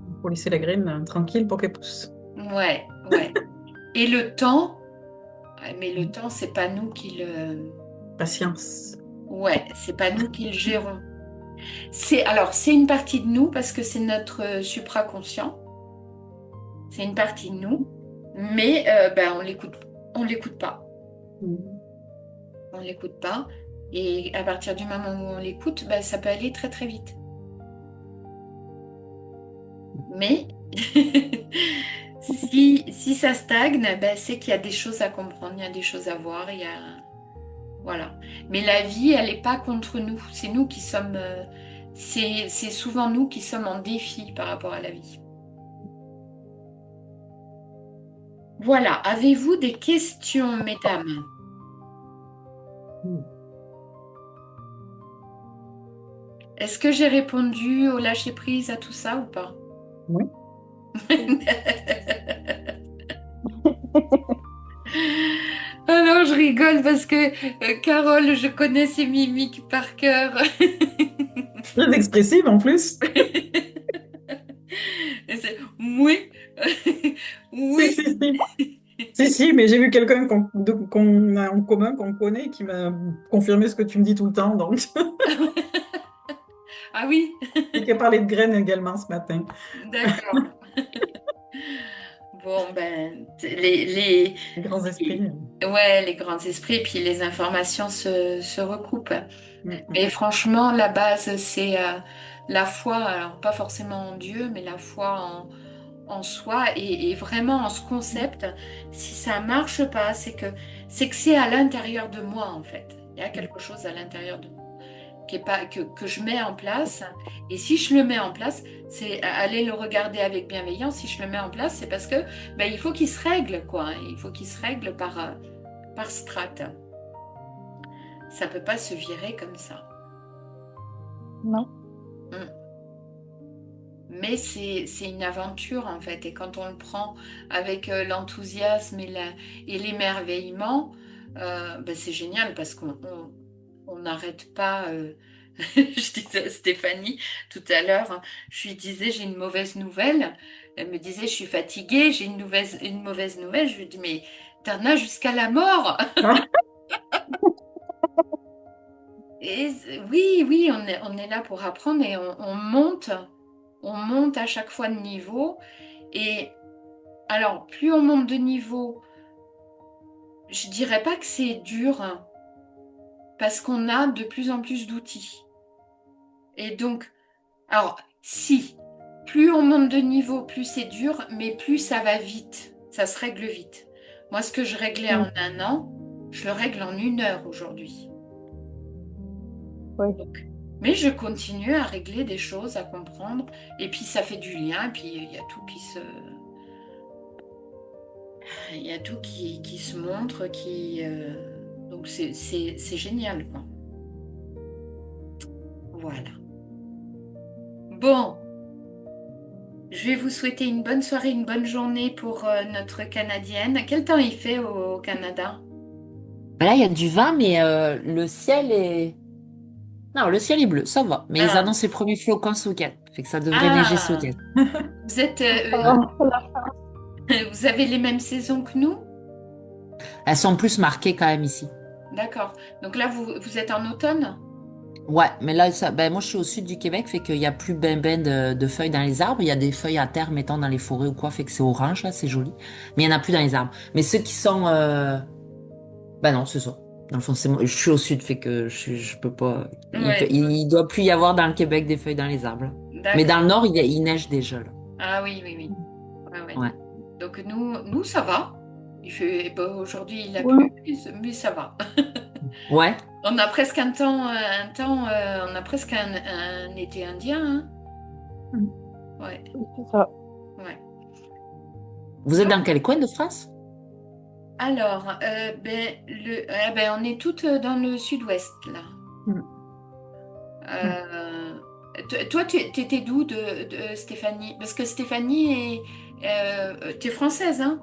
Il faut laisser la graine tranquille pour qu'elle pousse. Ouais, ouais. Et le temps, mais le temps, c'est pas nous qui le. Patience. Ouais, c'est pas nous qui le gérons. C'est une partie de nous parce que c'est notre supraconscient. C'est une partie de nous, mais on l'écoute pas. Mhm. On l'écoute pas. Et à partir du moment où on l'écoute, ben, ça peut aller très très vite. Mais si ça stagne, ben, c'est qu'il y a des choses à comprendre, il y a des choses à voir, voilà. Mais la vie, elle n'est pas contre nous. C'est nous qui sommes. C'est souvent nous qui sommes en défi par rapport à la vie. Voilà. Avez-vous des questions, mesdames? Est-ce que j'ai répondu au lâcher-prise à tout ça ou pas? Oui. Alors, je rigole parce que Carole, je connais ses mimiques par cœur. Très expressive en plus. Oui, Si, oui. si, si. Si, si, mais j'ai vu quelqu'un qu'on a en commun, qu'on connaît, qui m'a confirmé ce que tu me dis tout le temps, donc. Ah oui, Et qui a parlé de graines également ce matin. d'accord. Bon, ben, Les grands esprits. ouais, les grands esprits, puis les informations se recoupent. Mm. Mais franchement, la base, c'est la foi, alors pas forcément en Dieu, mais la foi en soi et vraiment en ce concept. Si ça marche pas, c'est que c'est à l'intérieur de moi, en fait. Il y a quelque chose à l'intérieur de moi qui est pas, que je mets en place. Et si je le mets en place, c'est aller le regarder avec bienveillance. Si je le mets en place, c'est parce que ben, il faut qu'il se règle, quoi. Il faut qu'il se règle par strate. Ça peut pas se virer comme ça. Non. Mm. Mais c'est une aventure en fait. Et quand on le prend avec l'enthousiasme et l'émerveillement, ben, c'est génial parce qu'on n'arrête pas. Je disais à Stéphanie tout à l'heure, hein, je lui disais j'ai une mauvaise nouvelle. Elle me disait je suis fatiguée, j'ai une mauvaise nouvelle. Je lui dis mais t'en as jusqu'à la mort. Ah, Et oui, oui, on est là pour apprendre et on monte à chaque fois de niveau. Et alors, plus on monte de niveau, je dirais pas que c'est dur, hein, parce qu'on a de plus en plus d'outils. Et donc, alors, si, plus on monte de niveau, plus c'est dur, mais plus ça va vite, ça se règle vite. Moi, ce que je réglais en un an, je le règle en 1 heure aujourd'hui. Oui. Mais je continue à régler des choses, à comprendre, et puis ça fait du lien, et puis il y a tout qui se montre, donc c'est génial, quoi. Voilà. Bon, je vais vous souhaiter une bonne soirée, une bonne journée pour notre Canadienne. Quel temps il fait au Canada? Ben là, il y a du vent, mais le ciel est... Non, le ciel est bleu, ça va. Mais ils Ah, annoncent les premiers flocons ce week-end. Fait que ça devrait neiger ce ah, week-end. vous êtes, Ouais. vous avez les mêmes saisons que nous? Elles sont plus marquées quand même ici. D'accord. Donc là, vous êtes en automne? Ouais, mais là, ben, moi, je suis au sud du Québec, fait qu'il y a plus ben de feuilles dans les arbres. Il y a des feuilles à terre, mettons, dans les forêts ou quoi, fait que c'est orange, là, c'est joli. Mais il n'y en a plus dans les arbres. Mais ceux qui sont... Ben non, c'est ça. Dans le fond, je suis au sud, fait que je peux pas... Ouais, Il doit plus y avoir dans le Québec des feuilles dans les arbres, là. Mais dans d'accord. le nord, il neige déjà, là. Ah oui, oui, oui. Ouais, ouais. Ouais. Donc nous, ça va. Bon, aujourd'hui, il a Oui. plu, mais ça va. Ouais. On a presque on a presque un été indien, hein. Ouais, C'est ça. ouais. Vous êtes Donc, dans quel coin de France? alors, on est toutes dans le sud-ouest, là. Mm. Toi, tu étais d'où de Stéphanie? Parce que Stéphanie t'es française, hein?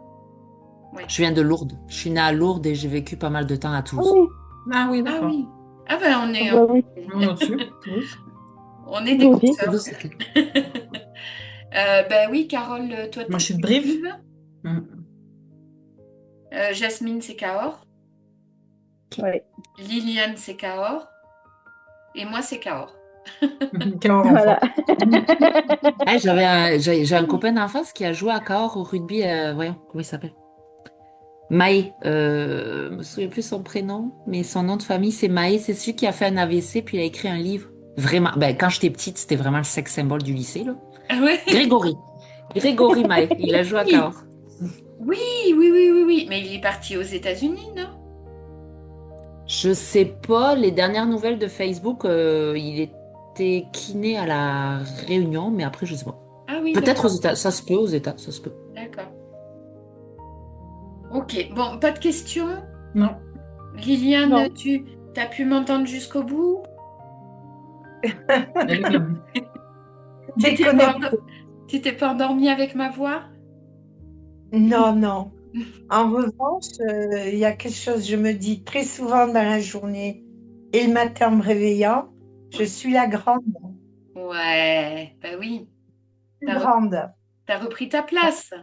Ouais. Je viens de Lourdes. Je suis née à Lourdes et j'ai vécu pas mal de temps à Ah Toulouse. oui, Ah oui, Ah d'accord. oui. Ah ben, ah bah oui, On est au-dessus, tous. on est des nous grosses aussi. sœurs. Toulouse, c'est... Ben oui, Carole, toi, Moi, t'es je suis de Brive. Brive. Mm. Jasmine, c'est Cahors. Ouais. Liliane, c'est Cahors. Et moi, c'est Cahors. Cahors en Voilà. forme. Ah, j'ai un copain d'enfance qui a joué à Cahors au rugby. Voyons, comment il s'appelle? Maë. Je me souviens plus son prénom, mais son nom de famille, c'est Maë. C'est celui qui a fait un AVC, puis il a écrit un livre. Vraiment, ben, quand j'étais petite, c'était vraiment le sex symbole du lycée, là. Ah ouais? Grégory. Grégory Maé. Il a joué à Oui, Cahors. oui, oui, oui, oui, oui. Mais il est parti aux États-Unis, non? Je sais pas, les dernières nouvelles de Facebook, il était kiné à la Réunion, mais après, je sais pas. Ah oui, Peut-être aux d'accord, États, ça se peut aux États, ça se peut. d'accord. Ok, bon, pas de questions? Non. Liliane, Non. tu as pu m'entendre jusqu'au bout? Elle est comme- T'étais pas, Déconnecté. t'étais pas endormie avec ma voix? Non, non. En revanche, il y a quelque chose, je me dis très souvent dans la journée et le matin en me réveillant, je Ouais. suis la grande, Ouais, bah oui. plus T'as re- grande. t'as repris ta place,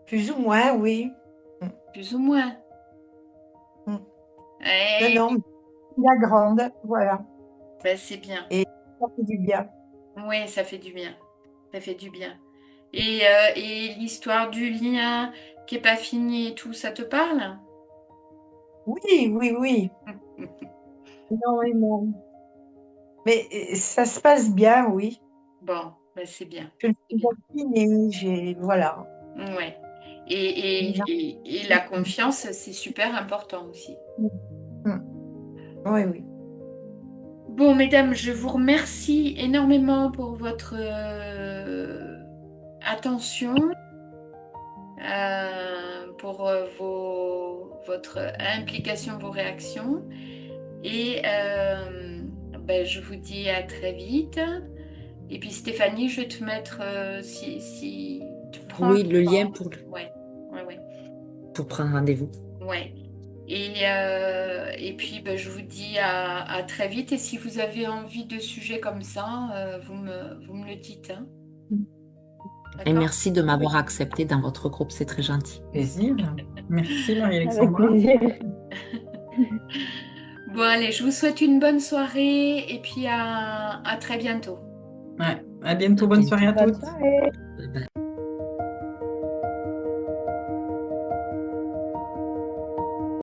Plus ou moins, oui. plus ou moins. Mm. Non, Eh, non, la grande, voilà. bah c'est bien. Et ça fait du bien. Oui, ça fait du bien. Ça fait du bien. Et l'histoire du lien qui est pas fini et tout, ça te parle? Oui, oui, oui. Énormément. Mais ça se passe bien, oui. Bon, bah c'est bien. Je le C'est suis bien. vaccinée, voilà. Ouais. Et la confiance, c'est super important aussi. Mm. Oui, oui. Bon, mesdames, je vous remercie énormément pour votre attention, pour votre implication, vos réactions. Et ben, je vous dis à très vite. Et puis Stéphanie, je vais te mettre, si tu prends le Oui, le lien temps. Ouais, ouais, ouais, pour prendre rendez-vous. ouais. Et puis ben, je vous dis à très vite. Et si vous avez envie de sujets comme ça, vous me le dites, hein. Et D'accord? merci de m'avoir accepté dans votre groupe, c'est très gentil. Plaisir. Merci Avec Marie-Alexandra. plaisir. Bon, allez, je vous souhaite une bonne soirée et puis à très bientôt. Ouais. À bientôt. À Bonne soirée bientôt. à Bonne toutes. soirée. Bye bye.